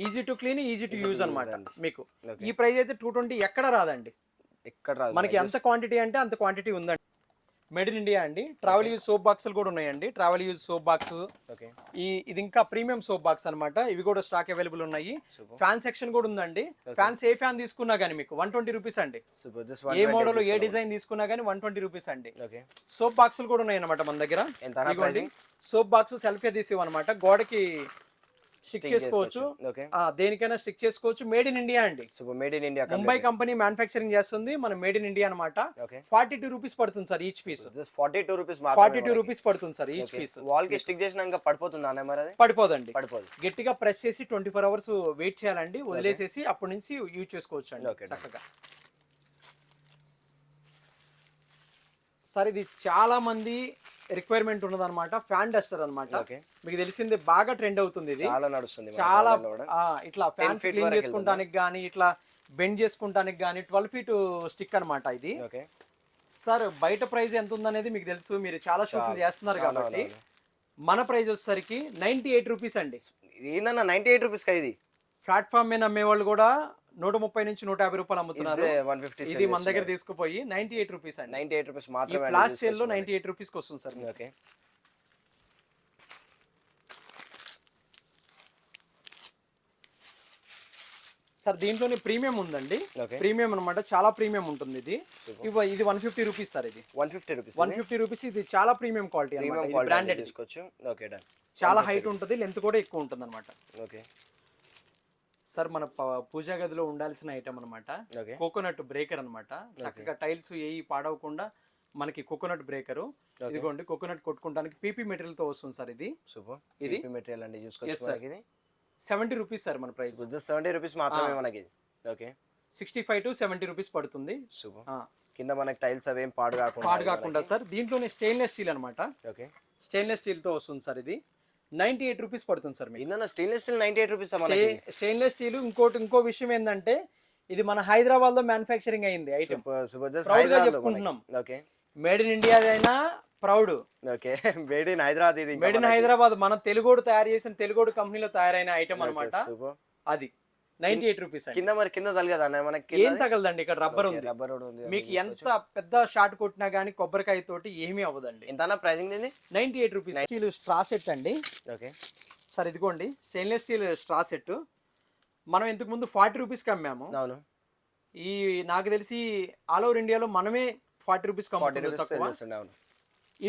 Easy to clean, easy to use అనమాట. మీకు ఈ ప్రైస్ అయితే 220 ఎక్కడ రాదండి, ఎక్కడ రాదు. మనకి ఎంత క్వాంటిటీ అంటే అంత క్వాంటిటీ ఉందండి. మేడ్ ఇన్ ఇండియా అండి. ట్రావెల్ యూజ్ సోప్ బాక్సులు కూడా ఉన్నాయండి. Travel use soap box. ఇది ఇంకా ప్రీమియం సోప్ బాక్స్ అనమాట. ఇవి కూడా స్టాక్ అవైలబుల్ ఉన్నాయి. ఫ్యాన్ సెక్షన్ కూడా ఉందండి. ఫ్యాన్స్ ఏ ఫ్యాన్ తీసుకున్నా గానీ మీకు 120 రూపీస్ అండి. ఏ మోడల్ ఏ డిజైన్ తీసుకున్నా గానీ 120 రూపీస్ అండి. సోప్ బాక్సులు కూడా ఉన్నాయి అనమాట మన దగ్గర. ఇదిగోండి సోప్ బాక్స్ సెల్ఫ్ అదీసివ్ అనమాట, గోడకి స్టిక్ చేసుకోవచ్చు, దేనికైనా స్టిక్ చేసుకోవచ్చు. మేడ్ ఇన్ ఇండియా అండి. Made in India, Mumbai company manufacturing చేస్తుంది. మన మేడ్ ఇన్ ఇండియా అనమాట. 42 రూపీస్ పడుతుంది sir each piece. 42 rupees 42 rupees పడుతుంది సార్ ఈచ్ పీస్. వాల్ కి స్టిక్ చేసినాక పడిపోతుందా మరి? అది పడిపోదండి, గట్టిగా ప్రెస్ చేసి 24 అవర్స్ వెయిట్ చేయాలండి, వదిలేసేసి అప్పటి నుంచి యూజ్ చేసుకోవచ్చు అండి చక్కగా. సార్ ఇది చాలా మంది రిక్వైర్మెంట్ ఉన్నదన్నమాట. ఫ్యాన్ డస్టర్ అనమాట. మీకు తెలిసింది బాగా ట్రెండ్ అవుతుంది. ఇది చాలా నడుస్తుంది. చాలా ఇట్లా ఫ్యాన్స్ క్లీన్ చేసుకుంటానికి గానీ, ఇట్లా బెండ్ చేసుకుంటానికి గానీ 12 ఫీట్ స్టిక్ అనమాట ఇది. సార్ బయట ప్రైస్ ఎంత ఉందనేది మీకు తెలుసు, మీరు చాలా షూట్లు చేస్తున్నారు కాబట్టి. మన ప్రైస్ వచ్చేసరికి 98 రూపీస్ అండి. ఏందన్నా 98 రూపీస్ కా? ఇది ప్లాట్ఫామ్ మీద అమ్మే వాళ్ళు కూడా 130 నుంచి 150 రూపాయలు అమ్ముతున్నారు. ఇది మన దగ్గర తీసుకుపోయి 98 రూపీస్ అండి. 98 రూపీస్ మాత్రమే. ఫ్లాష్ సేల్ లో 98 రూపీస్ కి వస్తుంది సార్. ఓకే సార్ దీంట్లోనే ప్రీమియం ఉందండి. ప్రీమియం అనమాట, చాలా ప్రీమియం ఉంటుంది ఇది. ఇది 150 రూపీస్ సార్. ఇది 150 రూపీస్. ఇది చాలా ప్రీమియం క్వాలిటీ అన్నమాట. బ్రాండెడ్ తీసుకోవచ్చు. Okay done. చాలా హైట్ ఉంటుంది, లెంత్ కూడా ఎక్కువ ఉంటుంది అనమాట. ఓకే సార్ మన పూజా గదిలో ఉండాల్సిన ఐటమ్ అనమాట. కోకోనట్ బ్రేకర్ అనమాట. చక్కగా టైల్స్ ఏవి పాడవకుండా మనకి కోకోనట్ బ్రేకర్. ఇదిగోండి కోకోనట్ కొట్టుకుంటానికి పీపీ మెటీరియల్ తో వస్తుంది సార్. ఇది సూపర్. ఇది మెటీరియల్ అండి చూసుకోవచ్చు. ఇది 70 రూపీస్ సార్ మన ప్రైస్. 70 రూపీస్ మాత్రమే మనకి. ఓకే 65 to 70 రూపీస్ పడుతుంది. సూపర్. కింద మనకి టైల్స్ అవేం పాడు కాకుండా సార్. దీంట్లోనే స్టెయిన్లెస్ స్టీల్ అనమాట. ఓకే స్టెయిన్లెస్ స్టీల్ తో వస్తుంది సార్. ఇది 98 రూపీస్ పడుతుంది సార్. మీకు stainless steel 98 rupees. Stainless steel ఇంకో విషయం ఏంటంటే ఇది మన హైదరాబాద్ లో మ్యానుఫ్యాక్చరింగ్ అయింది ఐటమ్. ప్రౌడ్ గా చెప్పుకుంటున్నాం. మేడ్ ఇన్ ఇండియా అయినా proud. Okay made in Hyderabad. ఇది మేడ్ ఇన్ హైదరాబాద్, మన తెలుగోడు తయారు చేసిన తెలుగోడు కంపెనీలో తయారైన ఐటమ్ అనమాట. అది 98 రూపీస్ అండి. కింద మరి కింద తగలదా అన్న మనకి? ఏం తగలదండి, ఇక్కడ రబ్బర్ ఉంది. రబ్బర్ ఉంది. మీకు ఎంత పెద్ద షాట్ కొట్టినా గానీ కొబ్బరికాయ తోటి ఏమీ అవ్వదండి. ఎంత అన్న ప్రైసింగ్ ఇది? 98 రూపీస్. స్టీల్ స్ట్రా సెట్ అండి. ఓకే సార్ ఇదిగోండి స్టెయిన్లెస్ స్టీల్ స్ట్రా సెట్. మనం ఇంతకు ముందు 40 రూపీస్కి అమ్మాము. అవును. ఈ నాకు తెలిసి ఆల్ ఓవర్ ఇండియాలో మనమే 40 రూపీస్కి అమ్ముతున్నాం తక్కువ. అవును.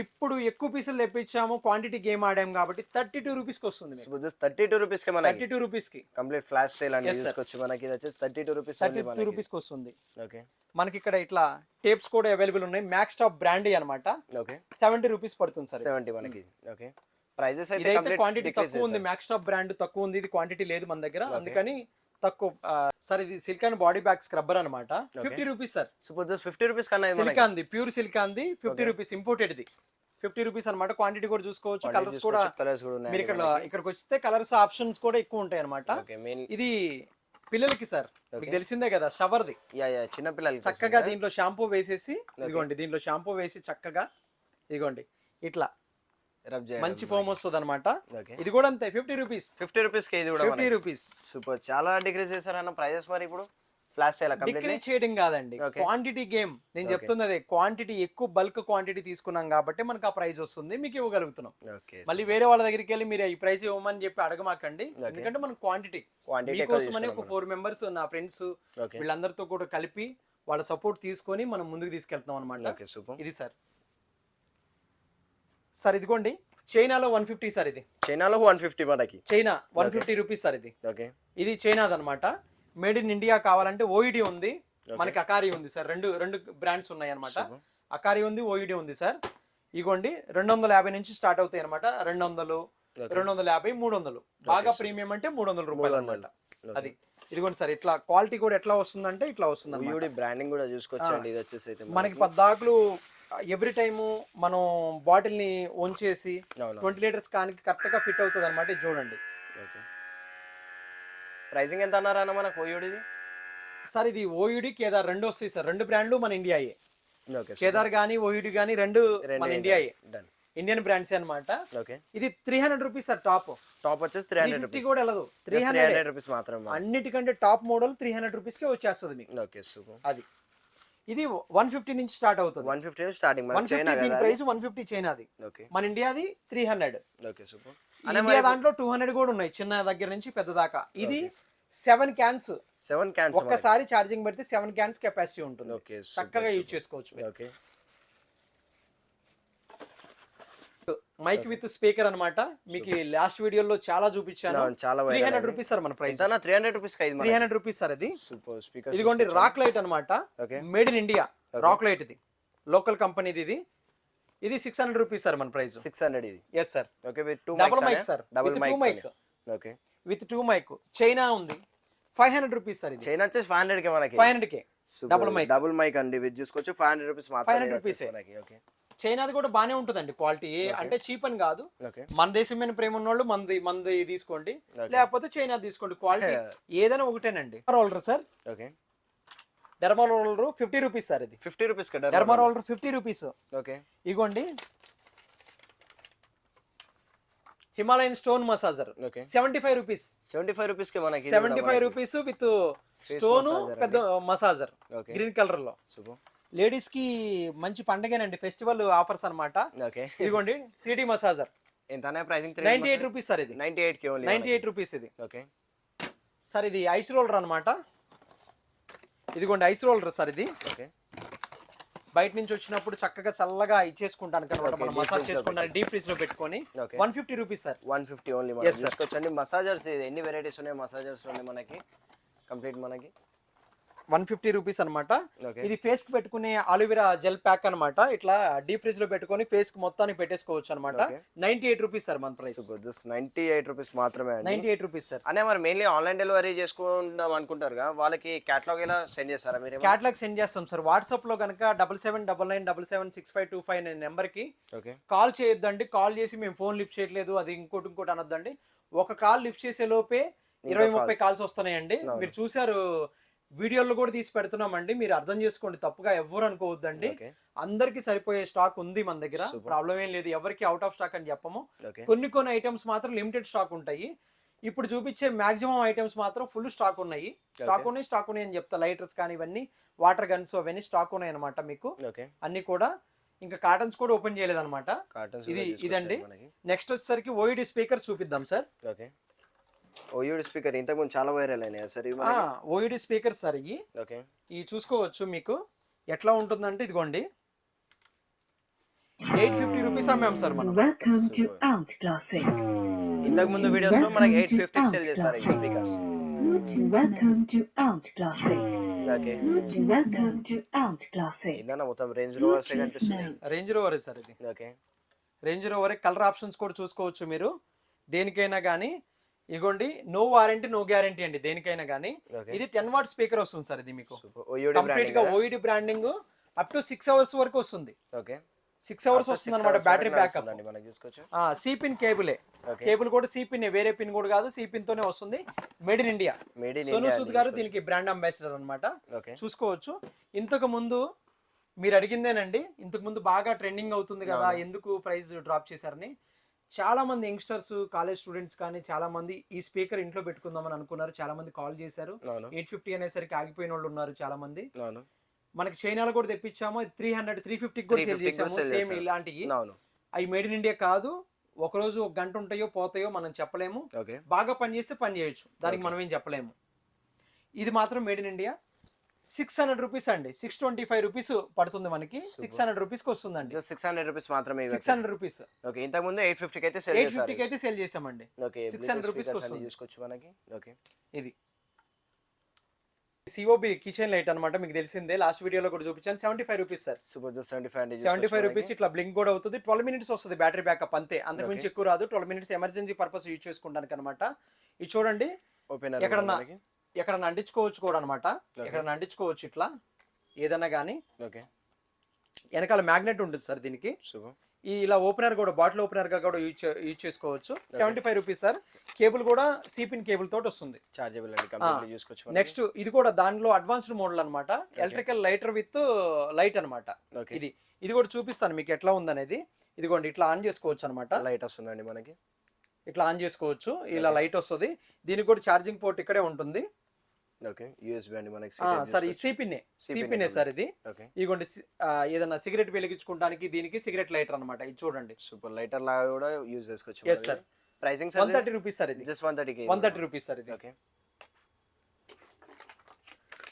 ఇప్పుడు ఎక్కువ పీసులు తెప్పించాము, క్వాంటిటీ గేమ్ ఆడాము కాబట్టి 32 రూపీస్కి వస్తుంది. 32 రూపీస్కి మనకి 32 రూపీస్కి కంప్లీట్ ఫ్లాష్ సేల్ అని తీసుకొచ్చి మనకి ఇది వచ్చేసి 32 రూపీస్. 32 రూపీస్కి వస్తుంది. ఓకే మనకి ఇక్కడ ఇట్లా టేప్స్ కూడా అవైలబుల్ ఉన్నాయి. మ్యాక్స్ టాప్ బ్రాండ్ అనమాట. ఓకే 70 రూపీస్ పడుతుంది సార్. 70 మనకి. ఓకే ప్రైజెస్ అయితే ఇదైతే క్వాంటిటీ తక్కువ ఉంది. మ్యాక్స్ టాప్ బ్రాండ్ తక్కువ ఉంది, ఇది క్వాంటిటీ లేదు మన దగ్గర, అందుకని తక్కువ. సార్ ఇది సిలికాన్ బాడీ బ్యాగ్ స్క్రబ్బర్ అనమాట. 50 రూపీస్ సార్. సపోజ్ 50 రూపీస్ కన్నా సిలికాన్ ది ప్యూర్ సిలికాన్ ది 50 రూపీస్ ఇంపోర్టెడ్ ది 50 రూపీస్ అనమాట. క్వాంటిటీ కూడా చూసుకోవచ్చు. కలర్స్ కూడా మీరు ఇక్కడికి వస్తే కలర్స్ ఆప్షన్స్ కూడా ఎక్కువ ఉంటాయి అనమాట. ఇది పిల్లలకి సార్, మీకు తెలిసిందే కదా షవర్ ది. చిన్న పిల్లలకి చక్కగా దీంట్లో షాంపూ వేసేసి, ఇదిగోండి దీంట్లో షాంపూ వేసి చక్కగా ఇదిగోండి ఇట్లా మంచి ఫోమ్ వస్తుంది అనమాట. ఇది కూడా అంతే 50 రూపీస్. 50 రూపీస్ కి ఇది కూడా 50 రూపీస్. సూపర్. చాలా డిక్రీస్ చేశారన్న ప్రైజెస్ మరి ఇప్పుడు ఫ్లాష్ సేల్ డిక్రీజ్ చేయడం కాదండి, క్వాంటిటీ గేమ్. నేను చెప్తుంది అదే, క్వాంటిటీ ఎక్కువ బల్క్ క్వాంటిటీ తీసుకున్నాం కాబట్టి మనకు ఆ ప్రైస్ వస్తుంది, మీకు ఇవ్వగలుగుతున్నాం. మళ్ళీ వేరే వాళ్ళ దగ్గరికి వెళ్ళి మీరు ఈ ప్రైస్ ఇవ్వమని చెప్పి అడగమాకండి, ఎందుకంటే మన క్వాంటిటీ మీకోసమని ఒక 4 మెంబర్స్ నా ఫ్రెండ్స్ వీళ్ళందరితో కూడా కలిపి వాళ్ళ సపోర్ట్ తీసుకొని మనం ముందుకు తీసుకెళ్తాం అనమాట. ఇది సార్. సార్ ఇదిగోండి చైనాలో 150 సార్. ఇది చైనాలో 150 మనకి. China 150 rupees sir. ఇది ఇది చైనాది అనమాట. మేడ్ ఇన్ ఇండియా కావాలంటే ఓఈడి ఉంది, మనకి అకారి ఉంది సార్. రెండు బ్రాండ్స్ ఉన్నాయి అనమాట. అకారి ఉంది, ఓఈడి ఉంది సార్. ఇగోండి 250 నుంచి స్టార్ట్ అవుతాయి అనమాట. 200, 250, 300. బాగా ప్రీమియం అంటే 300 రూపాయలు అనమాట. అది ఇదిగోండి సార్. ఇట్లా క్వాలిటీ కూడా ఎట్లా వస్తుందంటే ఇట్లా వస్తుంది. బ్రాండింగ్ కూడా చూసుకోవచ్చండి. ఇది వచ్చేసి మనకి 10 ఎవ్రీ టైము మనం బాటిల్ ని ఓన్ చేసి 20 లీటర్స్ కానీ కరెక్ట్ గా ఫిట్ అవుతుంది అనమాట. ఇది చూడండి. ప్రైసింగ్ ఎంత అన్నారా అన్న మనకు ఓయూడిది? సార్ ఇది ఓయూడి కేదార్ రెండు వస్తాయి సార్. రెండు బ్రాండ్లు మన ఇండియాయే. కేదార్ గానీ ఓయూడి గానీ రెండు మన ఇండియాయే, ఇండియన్ బ్రాండ్స్ అనమాట. ఇది 300 రూపీస్ సార్. టాప్ వచ్చేసి 300 రూపీస్ కూడా వెళ్ళదు, 300 రూపీస్ మాత్రం. అన్నిటికంటే టాప్ మోడల్ 300 రూపీస్ కే వచ్చేస్తుంది మీకు. అది ఇది 150 నుంచి స్టార్ట్ అవుతుంది. 150 స్టార్టింగ్. దీని ప్రైస్ 150 చైనాది, మన ఇండియాది 300. ఇండియా దాంట్లో 200 కూడా ఉన్నాయి, చిన్న దగ్గర నుంచి పెద్ద దాకా. ఇది 7 క్యాన్స్ ఒక్కసారి ఛార్జింగ్ పెడితే 7 క్యాన్స్ కెపాసిటీ ఉంటుంది. చక్కగా యూజ్ చేసుకోవచ్చు. మైక్ విత్ స్పీకర్ అనమాట. మీకు లాస్ట్ వీడియోలో చాలా చూపించాను. 300 రూపీస్ సార్ మన ప్రైస్. 300 rupees 300 rupees sir. ఇది ఇదిగోండి రాక్ లైట్ అనమాట. Made in India rock light. ఇది లోకల్ కంపెనీది. ఇది 600 రూపీస్ సార్ మన ప్రైస్. 600 ఇది. Yes sir. Double mic sir. With 2 mic. China ఉంది 500 రూపీస్ సార్. చైనా వచ్చేసి 500 కే మనకి. 500 కే డబుల్ మైక్ అండి. ఇది చూసుకోవచ్చు 500 రూపీస్ మాత్రమే. 500 రూపీస్. చైనాది కూడా బానే ఉంటుందండి క్వాలిటీ, అంటే చీప్ అని కాదు. మన దేశం మీద ప్రేమ ఉన్నోళ్ళు మంది తీసుకోండి, లేకపోతే చైనా తీసుకోండి. క్వాలిటీ ఏదైనా ఒకటేనండి. Roller sir. Derma roller 50 rupees sir. ఇది 50 రూపీస్. Derma roller 50 rupees. ఇగోండి Himalayan stone massager 75 rupees. 75 rupees కి మనకి 75 రూపీస్ విత్ స్టోన్ పెద్ద మసాజర్ గ్రీన్ కలర్ లో. లేడీస్ కి మంచి పండగేనండి, ఫెస్టివల్ ఆఫర్స్ అనమాట. ఇదిగోండి 3D మసాజర్. ఎంత ప్రైసింగ్? 98 rupees sir. ఇది 98 రూపీస్. ఇది సార్. ఇది ఐస్ రోలర్ అనమాట. ఇదిగోండి ఐస్ రోలర్ సార్. ఇది బయట నుంచి వచ్చినప్పుడు చక్కగా చల్లగా ఇచ్చేసుకుంటాను అనమాట. మనం మసాజ్ చేసుకుంటాను డీప్ ఫ్రిడ్జ్ లో పెట్టుకొని. 150 రూపీస్ సార్. 150 ఓన్లీ. తీసుకోవచ్చండి. మసాజర్స్ ఎన్ని వెరైటీస్ ఉన్నాయి మసాజర్స్ లో మనకి కంప్లీట్ మనకి 150 రూపీస్ అనమాట. ఇది ఫేస్ కి పెట్టుకునే అలోవెరా జెల్ ప్యాక్ అనమాట. ఇట్లా డీప్ ఫ్రిడ్జ్ లో పెట్టుకొని ఫేస్ కి మొత్తానికి పెట్టేసుకోవచ్చు అనమాట. 98 రూపీస్ సార్ మన ప్రైస్. జస్ట్ 98 రూపీస్ మాత్రమే. 98 రూపీస్ సార్. అనే మరి మెయిన్లీ ఆన్లైన్ డెలివరీ చేసుకుందాం అనుకుంటారు కదా, వాళ్ళకి కేటలాగ్ ఎలా సెండ్ చేస్తారా మీరు? కేటలాగ్ సెండ్ చేస్తాం సార్. వాట్సాప్ లో కనుక 7799976525 అనే నెంబర్ కి కాల్ చేయొద్దండి. కాల్ చేసి మేము ఫోన్ లిఫ్ట్ చేయట్లేదు అది ఇంకోటి అనొద్దండి. ఒక కాల్ లిఫ్ట్ చేసే లోపే 20-30 కాల్స్ వస్తున్నాయండి. మీరు చూసారు, వీడియోలో కూడా తీసి పెడుతున్నామండి. మీరు అర్థం చేసుకోండి, తప్పుగా ఎవరు అనుకోవద్దండి. అందరికి సరిపోయే స్టాక్ ఉంది మన దగ్గర, ప్రాబ్లం ఏం లేదు. ఎవరికి అవుట్ ఆఫ్ స్టాక్ అని చెప్పము. కొన్ని ఐటమ్స్ మాత్రం లిమిటెడ్ స్టాక్ ఉంటాయి. ఇప్పుడు చూపించే మాక్సిమం ఐటమ్స్ మాత్రం ఫుల్ స్టాక్ ఉన్నాయి అని చెప్తా. లైటర్స్ కానీ ఇవన్నీ వాటర్ గన్స్ అవన్నీ స్టాక్ ఉన్నాయి అనమాట మీకు అన్ని కూడా. ఇంకా కాటన్స్ కూడా ఓపెన్ చేయలేదు అనమాట. ఇదండి. నెక్స్ట్ వచ్చేసరికి ఓఈడి స్పీకర్ చూపిద్దాం సార్. ఓఈడి స్పీకర్ ఇంతకుముందు చాలా వైరల్ అయినాయి సార్. ఓఈడి స్పీకర్ సార్ ఇవి చూసుకోవచ్చు. మీకు ఎట్లా ఉంటుందంటే ఇదిగోండి 850 రూపీస్ అమ్మాం సార్ మనం. ఇంతకు ముందు వీడియోస్ లో మనకి 850 సేల్ చేస్తారు ఈ స్పీకర్స్. ఇదన్నా మొత్తం రేంజ్ రోవర్స్ కనిపిస్తుంది. రేంజ్ రోవర్ సార్ ఇది. రేంజ్ రోవర్ కలర్ ఆప్షన్స్ కూడా చూసుకోవచ్చు మీరు దేనికైనా కానీ. ఇగోండి నో వారంటీ నో గ్యారంటీ అండి దేనికైనా కానీ. ఇది 10 వాట్ స్పీకర్ వస్తుంది సార్. ఇది మీకు కంప్లీట్ గా ఓఈడి బ్రాండింగ్ అప్ టు 6 అవర్స్ వరకు వస్తుంది. 6 అవర్స్ వస్తుంది అనమాట బ్యాటరీ బ్యాకప్. సిపిన్ కేబులే, కేబుల్ కూడా సిపిన్, వేరే పిన్ కూడా కాదు, సిపిన్ తోనే వస్తుంది. Made in India. Sonu Sood గారు దీనికి బ్రాండ్ అంబాసిడర్ అనమాట. చూసుకోవచ్చు. ఇంతకు ముందు మీరు అడిగిందేనండి, ఇంతకు ముందు బాగా ట్రెండింగ్ అవుతుంది కదా ఎందుకు ప్రైస్ డ్రాప్ చేశారని. చాలా మంది యంగ్స్టర్స్ కాలేజ్ స్టూడెంట్స్ కానీ చాలా మంది ఈ స్పీకర్ ఇంట్లో పెట్టుకుందామని అనుకున్నారు. చాలా మంది కాల్ చేశారు. 850 అనేసరికి ఆగిపోయిన వాళ్ళు ఉన్నారు చాలా మంది. మనకి చైనాలో కూడా తెప్పించాము 300-350 కూడా సేల్ చేసాము సేమ్ ఇలాంటివి. అవి మేడ్ ఇన్ ఇండియా కాదు. ఒక రోజు ఒక గంట ఉంటాయో పోతాయో మనం చెప్పలేము. బాగా పని చేస్తే పని చేయొచ్చు, దానికి మనం ఏం చెప్పలేము. ఇది మాత్రం మేడ్ ఇన్ ఇండియా. 600 రూపీస్ అండి. 625 రూపీస్ పడుతుంది మనకి. 600 రూపీస్ కి వస్తుందండి. 600 రూపీస్ మాత్రమే. 600 రూపీస్. ఇంతకు ముందు 850 అయితే సేల్ చేసామండి. 600 రూపీస్ వస్తుంది. చూసుకోవచ్చు మనకి. ఇది సిఓబి కిచెన్ లైట్ అనమాట. మీకు తెలిసిందే, లాస్ట్ వీడియోలో కూడా చూపించాను. 75 రూపీస్ సార్. 75 రూపీస్. ఇట్లా బ్లింక్ కూడా అవుతుంది. 12 మినిట్స్ వస్తుంది బ్యాటరీ బ్యాకప్ అంతే, అంతకుమించి ఎక్కువ రాదు. 12 మినిట్స్ ఎమర్జెన్సీ పర్పస్ యూజ్ చేసుకోవడానికి అనమాట. ఇది చూడండి, ఎక్కడన్నా అంటించుకోవచ్చు కూడా అనమాట. ఎక్కడన్నా అంటించుకోవచ్చు ఇట్లా ఏదన్నా కానీ. వెనకాల మ్యాగ్నెట్ ఉంటుంది సార్ దీనికి. ఈ ఇలా ఓపెనర్ కూడా, బాటిల్ ఓపెనర్ గా కూడా యూజ్ చేసుకోవచ్చు. 75 రూపీస్ సార్. కేబుల్ కూడా సిపిన్ కేబుల్ తోటి వస్తుంది. చార్జబుల్. నెక్స్ట్ ఇది కూడా దానిలో అడ్వాన్స్డ్ మోడల్ అనమాట. ఎలక్ట్రికల్ లైటర్ విత్ లైట్ అనమాట. ఇది కూడా చూపిస్తాను మీకు ఎట్లా ఉందనేది. ఇదిగోండి ఇట్లా ఆన్ చేసుకోవచ్చు అనమాట. లైట్ వస్తుందండి మనకి. ఇట్లా ఆన్ చేసుకోవచ్చు, ఇలా లైట్ వస్తుంది. దీనికి కూడా ఛార్జింగ్ పోర్ట్ ఇక్కడే ఉంటుంది. సార్ ఈ సిపిన్ సార్ ఇది. ఇదిగోండి ఏదైనా సిగరెట్ వెలిగించుకోవడానికి దీనికి సిగరెట్ లైటర్ అనమాట. ఇది చూడండి, సూపర్ లైటర్ లాగా కూడా యూజ్ చేసుకోవచ్చు. Yes sir. Pricing 130 rupees sir. ఇది జస్ట్ 130 రూపీస్ సార్. ఇది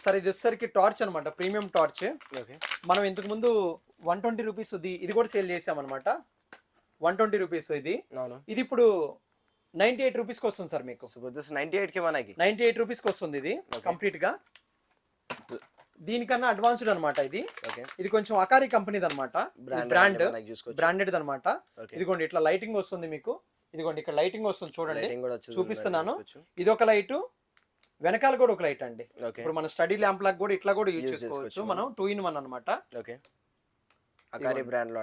సార్. ఇది వచ్చేసరికి టార్చ్ అనమాట, ప్రీమియం టార్చ్. మనం ఇంతకు ముందు 120 రూపీస్ ఇది కూడా సేల్ చేసామన్నమాట. 120 రూపీస్ ఇది. ఇప్పుడు 98 రూపీస్ కి వస్తుంది సార్ మీకు. 98 రూపీస్ కి వస్తుంది ఇది కంప్లీట్ గా. దీనికన్నా అడ్వాన్స్డ్ అనమాట ఇది. ఇది కొంచెం అకారి కంపెనీది అనమాట. బ్రాండెడ్ అనమాట. ఇదిగోండి ఇట్లా లైటింగ్ వస్తుంది మీకు. ఇదిగోండి ఇక్కడ లైటింగ్ వస్తుంది చూడండి, చూపిస్తున్నాను. ఇది ఒక లైట్, వెనకాల కూడా ఒక లైట్ అండి. ఇప్పుడు మన స్టడీ ల్యాంప్ లాగా కూడా ఇట్లా కూడా యూజ్ చేసుకోవచ్చు మనం. 2-in-1 అనమాట. అకారి బ్రాండ్ లో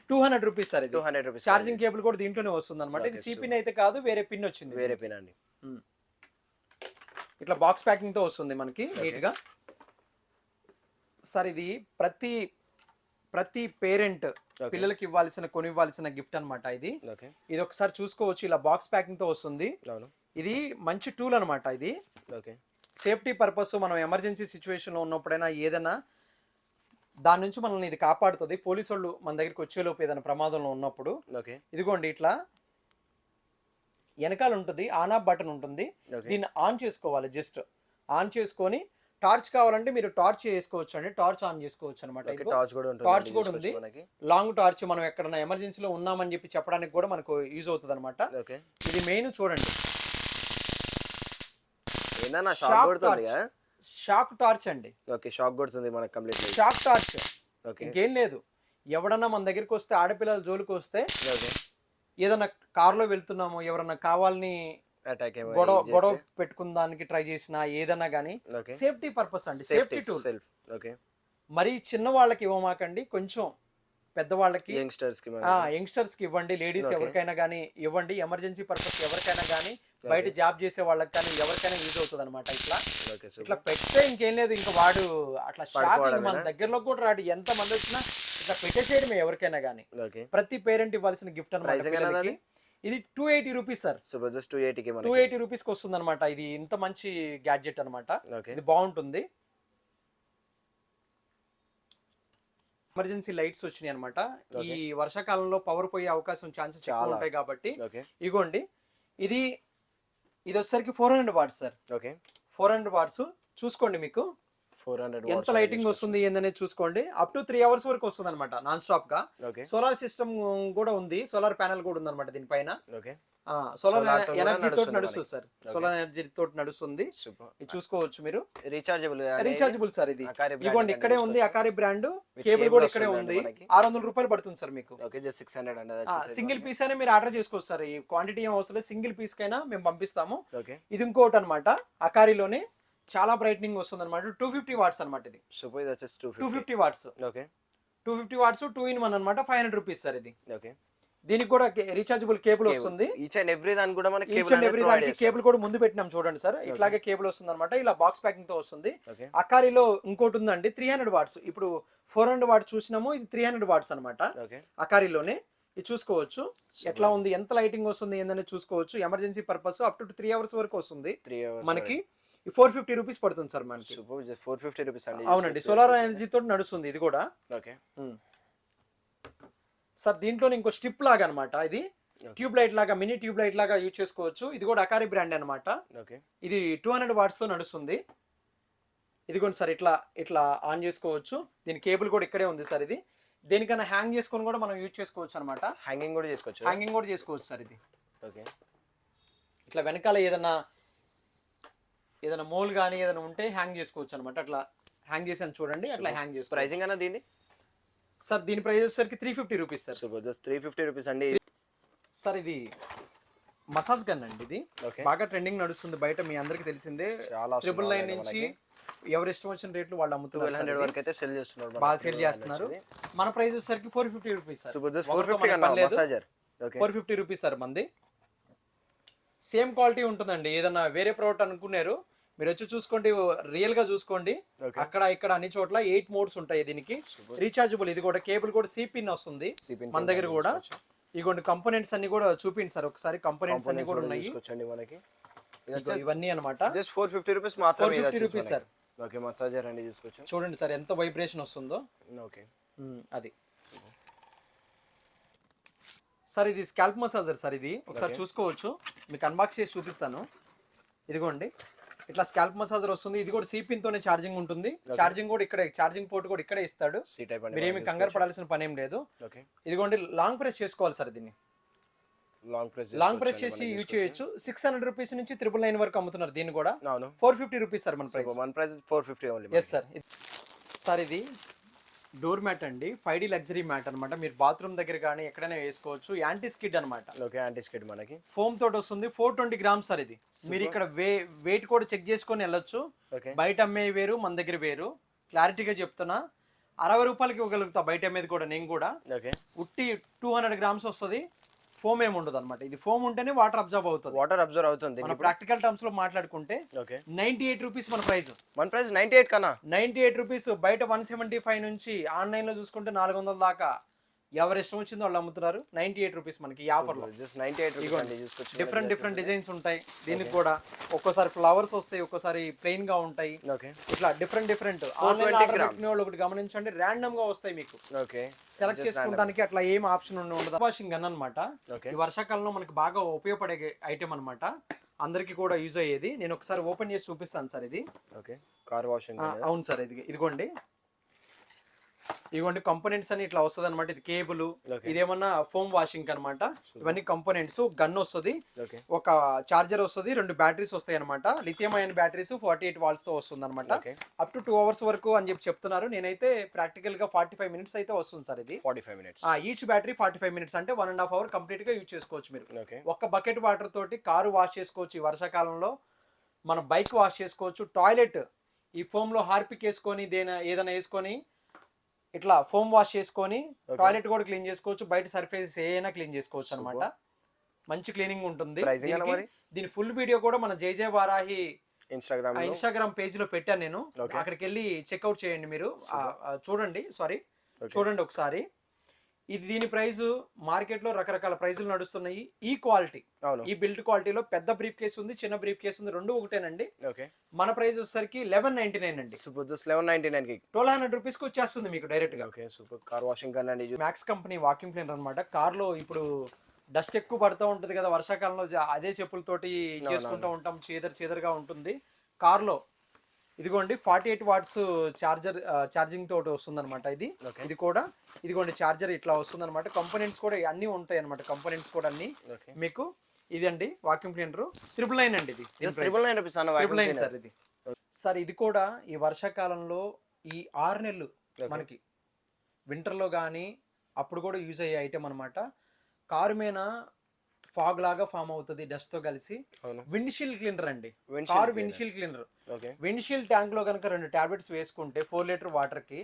200 రూపీస్ సార్. ఇది ఛార్జింగ్ కేబుల్ కూడా దీంట్లోనే వస్తుంది అనమాట. ఇది సిపిన్ అయితే కాదు, వేరే పిన్ వచ్చింది. వేరే పిన్ అండి. ఇట్లా బాక్స్ ప్యాకింగ్ తో వస్తుంది మనకి నీట్ గా సార్. ఇది ప్రతి పేరెంట్ పిల్లలకి కొనివ్వాల్సిన గిఫ్ట్ అనమాట. ఇది ఒకసారి చూసుకోవచ్చు. ఇలా బాక్స్ ప్యాకింగ్ తో వస్తుంది. ఇది మంచి టూల్ అనమాట. ఇది సేఫ్టీ పర్పస్, మనం ఎమర్జెన్సీ సిచ్యువేషన్ లో ఉన్నప్పుడైనా ఏదైనా దాని నుంచి మనల్ని ఇది కాపాడుతుంది. పోలీసు వాళ్ళు మన దగ్గరికి వచ్చేలోపు ఏదైనా ప్రమాదంలో ఉన్నప్పుడు. ఇదిగోండి ఇట్లా వెనకాల ఉంటుంది, ఆన్ ఆఫ్ బటన్ ఉంటుంది. దీన్ని ఆన్ చేసుకోవాలి. జస్ట్ ఆన్ చేసుకొని టార్చ్ కావాలంటే మీరు టార్చ్ చేసుకోవచ్చు అండి. టార్చ్ ఆన్ చేసుకోవచ్చు అనమాట. టార్చ్ కూడా ఉంది, లాంగ్ టార్చ్. మనం ఎక్కడైనా ఎమర్జెన్సీలో ఉన్నామని చెప్పి చెప్పడానికి కూడా మనకు యూజ్ అవుతుంది అనమాట. ఇది మెయిన్ చూడండి, షాక్ టార్చ్ అండి. షాక్ కొడుతుంది మనకి కంప్లీట్. Shock torch. ఇంకేం లేదు. ఎవడన్నా మన దగ్గరికి వస్తే, ఆడపిల్లల జోలికి వస్తే, ఏదన్నా కారులో వెళ్తున్నాము, ఎవరన్నా కావాలని గొడవ పెట్టుకుందానికి ట్రై చేసినా ఏదన్నా గానీ సేఫ్టీ పర్పస్ అండి. Safety tool. మరి చిన్న వాళ్ళకి ఇవ్వమాకండి, కొంచెం పెద్దవాళ్ళకి, యంగ్స్టర్స్ కి ఇవ్వండి. లేడీస్ ఎవరికైనా కానీ ఇవ్వండి. ఎమర్జెన్సీ పర్పస్ ఎవరికైనా కానీ, బయట జాబ్ చేసే వాళ్ళకి కానీ ఎవరికైనా యూజ్ అవుతుంది అనమాట. ఇట్లా పెడితే ఇంకేం లేదు, ఇంకా వాడు అట్లా షాక్. మన దగ్గరలో కూడా రాడు. ఎంత మంది వచ్చినా ఇట్లా పెట్టేసేయడమే ఎవరికైనా కానీ. ప్రతి పేరెంట్ ఇవ్వాల్సిన గిఫ్ట్ అనమాట. ఇది 280 రూపీస్ సార్. సూపర్, జస్ట్ 280కి మనకి 280 రూపీస్కి వస్తుంది అనమాట. ఇది ఇంత మంచి గ్యాడ్జెట్ అనమాట. ఇది బాగుంటుంది. ఎమర్జెన్సీ లైట్స్ వచ్చినాయి అనమాట. ఈ వర్షాకాలంలో పవర్ పోయే అవకాశం ఛాన్సెస్ చాలా ఉంటాయి కాబట్టి ఇగోండి ఇది వచ్చేసరికి 400 వాట్స్ సార్. ఓకే, 400 వాట్స్ చూసుకోండి. మీకు 400 ఎంత లైటింగ్ వస్తుంది ఏందనేది చూసుకోండి. అప్ టు 3 అవర్స్ వరకు వస్తుంది అనమాట నాన్ స్టాప్ గా. సోలార్ సిస్టమ్ కూడా ఉంది, సోలార్ ప్యానెల్ కూడా ఉంది అనమాట దీనిపైన. సోలార్ ఎనర్జీ తోటి నడుస్తుంది సార్. సోలార్ ఎనర్జీ తోటి నడుస్తుంది. ఇది చూసుకోవచ్చు మీరు. Rechargeable sir. ఇది ఇదిగోండి ఇక్కడే ఉంది అకారి బ్రాండ్. కేబుల్ కూడా ఇక్కడే ఉంది. 600 రూపాయలు పడుతుంది సార్ మీకు. సింగిల్ పీస్ అయినా మీరు ఆర్డర్ చేసుకోవచ్చు సార్. ఈ క్వాంటిటీ ఏం అవసరం లేదు, సింగిల్ పీస్ కైనా మేము పంపిస్తాము. ఇది ఇంకోటి అనమాట అకారిలోనే చాలా బ్రైట్నింగ్ వస్తుంది అనమాట. 250 వాట్స్ అనమాట. ఇది 250 వాట్స్. 250 వాట్స్ 2 in 1 అనమాట. 500 రూపీస్ సార్ ఇది. దీనికి కూడా రీఛార్జబుల్ కేబుల్ వస్తుంది. ఈచ్ అండ్ ఎవ్రీ దానికి కేబుల్ కూడా ముందు పెట్టినాం చూడండి సార్. ఇట్లాగే కేబుల్ వస్తుంది అనమాట. ఇలా బాక్స్ ప్యాకింగ్ తో వస్తుంది. అకారిలో ఇంకోటి ఉందండి 300 వాట్స్. ఇప్పుడు 400 వాట్స్ చూసినాము, ఇది 300 వాట్స్ అనమాట. అకారిలోనే ఇది చూసుకోవచ్చు ఎట్లా ఉంది, ఎంత లైటింగ్ వస్తుంది ఏందని చూసుకోవచ్చు. Emergency purpose up to 3 hours వరకు వస్తుంది మనకి. 450 రూపీస్ పడుతుంది సార్ మనకి. 450 రూపీస్ అండి. అవునండి, సోలార్ ఎనర్జీ తోటి నడుస్తుంది ఇది కూడా. సార్ దీంట్లో ఇంకో స్ట్రిప్ లాగా అనమాట. ఇది ట్యూబ్ లైట్ లాగా, మినీ ట్యూబ్ లైట్ లాగా యూజ్ చేసుకోవచ్చు. ఇది కూడా అకారి బ్రాండ్ అనమాట. ఇది 200 వాట్స్ తో నడుస్తుంది. ఇదిగోండి సార్, ఇట్లా ఆన్ చేసుకోవచ్చు. దీని కేబుల్ కూడా ఇక్కడే ఉంది సార్. ఇది దేనికైనా హ్యాంగ్ చేసుకొని కూడా మనం యూజ్ చేసుకోవచ్చు అనమాట. హ్యాంగింగ్ కూడా చేసుకోవచ్చు సార్. ఇది ఇట్లా వెనకాల ఏదైనా మోల్ కానీ ఏదైనా ఉంటే హ్యాంగ్ చేసుకోవచ్చు అనమాట. అట్లా హ్యాంగ్ చేసాను చూడండి. అట్లా హ్యాంగ్ చేసుకో. ప్రైసింగ్ అన్న దీని సార్, దీని ప్రైస్ వచ్చేసరికి 350 రూపీస్ సార్. జస్ట్ 350 రూపీస్ అండి సార్. ఇది మసాజ్ గన్ అండి. ఇది బాగా ట్రెండింగ్ నడుస్తుంది బయట, మీ అందరికి తెలిసిందే. 999 నుంచి ఎవరు ఇష్టం వచ్చిన రేట్లు వాళ్ళు అమ్ముతున్నారు. 1200 వరకు అయితే సేల్ చేస్తున్నారు, బాగా సేల్ చేస్తున్నారు. మన ప్రైస్ వచ్చేసరికి 450 రూపీస్ సార్. 450 రూపీస్ సార్ మంది. సేమ్ క్వాలిటీ ఉంటుందండి. ఏదన్నా వేరే ప్రోడక్ట్ అనుకున్నారు మీరు వచ్చి చూసుకోండి, రియల్ గా చూసుకోండి. అక్కడ ఇక్కడ అన్ని చోట్ల 8 మోడ్స్ ఉంటాయి దీనికి. రీఛార్జబుల్. ఇది కూడా కేబుల్ కూడా C-పిన్ వస్తుంది మన దగ్గర కూడా. ఇగోండి కంపోనెంట్స్ అన్ని కూడా చూపిండి సార్ ఒకసారి. కంపోనెంట్స్ అన్ని కూడా ఉన్నాయి మనకి. ఇవన్నీ అనమాట. జస్ట్ 450 రూపీస్ మాత్రమే. 450 రూపీస్ సార్. ఓకే, మసాజర్ అండి చూసుకోవచ్చు. చూడండి సార్ ఎంత వైబ్రేషన్ వస్తుందో. ఓకే, అది సార్. ఇది స్కాల్ప్ మసాజర్ సార్. ఇది ఒకసారి చూసుకోవచ్చు, మీకు అన్బాక్స్ చేసి చూపిస్తాను. ఇదిగోండి ఇట్లా స్కాల్ప్ మసాజర్ వస్తుంది. ఇది కూడా C-పిన్ తోనే ఛార్జింగ్ ఉంటుంది. ఛార్జింగ్ కూడా ఇక్కడే, ఛార్జింగ్ పోర్ట్ కూడా ఇక్కడే ఇస్తాడు. మీరేమి కంగారు పడాల్సిన పని ఏం లేదు. ఇదిగోండి లాంగ్ ప్రెస్ చేసుకోవాలి సార్. దీన్ని లాంగ్ ప్రెస్ చేసి యూజ్ చేయొచ్చు. 600 రూపీస్ నుంచి 999 వరకు అమ్ముతున్నారు. దీన్ని కూడా 450 రూపీస్ సార్ మన price. 450 only. Yes sir. Sir ఇది డోర్ మ్యాట్ అండి. 5D లగ్జరీ మ్యాట్ అనమాట. మీరు బాత్రూమ్ దగ్గర కానీ ఎక్కడైనా వేసుకోవచ్చు. యాంటీ స్కిడ్ అనమాట. ఓకే, యాంటీ స్కిడ్ మనకి ఫోమ్ తోటి వస్తుంది. 420 గ్రామ్స్ సార్. ఇది మీరు ఇక్కడ వెయిట్ కూడా చెక్ చేసుకొని వెళ్ళొచ్చు. బయట అమ్మే వేరు, మన దగ్గర వేరు. క్లారిటీగా చెప్తున్నా. 60 రూపాయలకి ఇవ్వగలుగుతా బయట అమ్మేది కూడా నేను కూడా. ఉట్టి 200 గ్రామ్స్ వస్తుంది. ఫోమ్ ఏమి ఉండదు అనమాట. ఇది ఫోమ్ ఉంటేనే వాటర్ అబ్జర్వ్ అవుతుంది. మన ప్రాక్టికల్ టర్మ్స్ లో మాట్లాడుకుంటే 98 రూపీస్ మన ప్రైస్. 98 కన్నా 98 రూపీస్. బయట 175 నుంచి, ఆన్లైన్ లో చూసుకుంటే 400 దాకా ఎవరు ఇష్టం వచ్చిందో వాళ్ళు అమ్ముతున్నారు. 98 రూపీస్ మనకి ఈ ఆఫర్ లో. డిఫరెంట్ డిజైన్స్ ఉంటాయి దీనికి కూడా. ఒక్కోసారి ఫ్లవర్స్ వస్తాయి, ఒక్కోసారి ప్లెయిన్ గా ఉంటాయి. ఇట్లా డిఫరెంట్ వాళ్ళు ఒకటి గమనించండి, ర్యాండమ్ గా వస్తాయి మీకు. సెలెక్ట్ చేసుకోవడానికి అట్లా ఏం ఆప్షన్ ఉండదు. వాషింగ్ గన్ అనమాట. ఈ వర్షాకాలంలో మనకి బాగా ఉపయోగపడే ఐటమ్ అనమాట. అందరికి కూడా యూజ్ అయ్యేది. నేను ఒకసారి ఓపెన్ చేసి చూపిస్తాను సార్. ఇది కార్ వాషింగ్. అవును సార్. ఇదిగోండి కంపోనెంట్స్ అని ఇట్లా వస్తుంది అనమాట. ఇది కేబుల్, ఇదేమన్నా ఫోమ్ వాషింగ్ అనమాట. ఇవన్నీ కంపోనెంట్స్. గన్ వస్తుంది, ఒక చార్జర్ వస్తుంది, 2 బ్యాటరీస్ వస్తాయి అనమాట. లిథియం అయన్ బ్యాటరీస్ 48 వాల్ట్స్ తో వస్తుంది అనమాట. అప్ టు 2 అవర్స్ వరకు అని చెప్పి చెప్తున్నారు. నేనైతే ప్రాక్టికల్ గా 45 మినిట్స్ అయితే వస్తుంది సార్. ఇది 45 మినిట్స్. ఈచ్ బ్యాటరీ 45 మినిట్స్ అంటే 1.5 అవర్ కంప్లీట్ గా యూజ్ చేసుకోవచ్చు మీరు. ఒక్క బకెట్ వాటర్ తోటి కారు వాష్ చేసుకోవచ్చు. ఈ వర్షాకాలంలో మన బైక్ వాష్ చేసుకోవచ్చు. టాయిలెట్ ఈ ఫోమ్ లో హార్పిక్ వేసుకొని ఏదైనా వేసుకొని ఇట్లా ఫోమ్ వాష్ చేసుకొని టాయిలెట్ కూడా క్లీన్ చేసుకోవచ్చు. బయట సర్ఫేసెస్ ఏదైనా క్లీన్ చేసుకోవచ్చు అనమాట. మంచి క్లీనింగ్ ఉంటుంది. దీని ఫుల్ వీడియో కూడా మన జై వారాహి ఇన్స్టాగ్రామ్ పేజ్ లో పెట్టాను నేను. అక్కడికి వెళ్ళి చెక్అవుట్ చేయండి మీరు. చూడండి ఒకసారి. ఇది దీని ప్రైస్ మార్కెట్ లో రకరకాల ప్రైజులు నడుస్తున్నాయి. ఈ క్వాలిటీ, ఈ బిల్డ్ క్వాలిటీలో పెద్ద బ్రీఫ్ కేసు ఉంది, చిన్న బ్రీఫ్ కేసు ఉంది, రెండు ఒకటేనండి. మన ప్రైస్ వచ్చేసరికి 1199 అండి. సూపర్, జస్ట్ 1199 కి 1200 రూపీస్ కి వచ్చేస్తుంది మీకు డైరెక్ట్ గా. Okay super. Car washing gun అండి, మ్యాక్స్ కంపెనీ వాక్యూమ్ క్లీనర్ అనమాట. కార్ లో ఇప్పుడు డస్ట్ ఎక్కువ పడుతూ ఉంటది కదా వర్షాకాలంలో, అదే చెప్పులతోటి చేసుకుంటూ ఉంటాం, చీదరగా ఉంటుంది. కార్ లో ఇదిగోండి 48 వాట్స్ ఛార్జింగ్ తోటి వస్తుంది అనమాట. ఇది కూడా ఇదిగోండి ఛార్జర్ ఇట్లా వస్తుంది అనమాట. కంపోనెంట్స్ కూడా అన్ని ఉంటాయి అనమాట. కంపోనెంట్స్ కూడా అన్ని మీకు. ఇదండి వాక్యూమ్ క్లీనర్ 999 అండి. ఇది 999 సార్. ఇది సార్ ఇది కూడా ఈ వర్షాకాలంలో ఈ 6 నెలలు మనకి వింటర్లో కానీ అప్పుడు కూడా యూజ్ అయ్యే ఐటమ్ అనమాట. కారు మీద ఫాగ్ లాగా ఫామ్ అవుతుంది డస్ట్ తో కలిసి. విండ్షీల్డ్ క్లీనర్ అండి, car windshield cleaner. Windshield tank లో కనుక 2 టాబ్లెట్స్ వేసుకుంటే 4 లీటర్ వాటర్ కి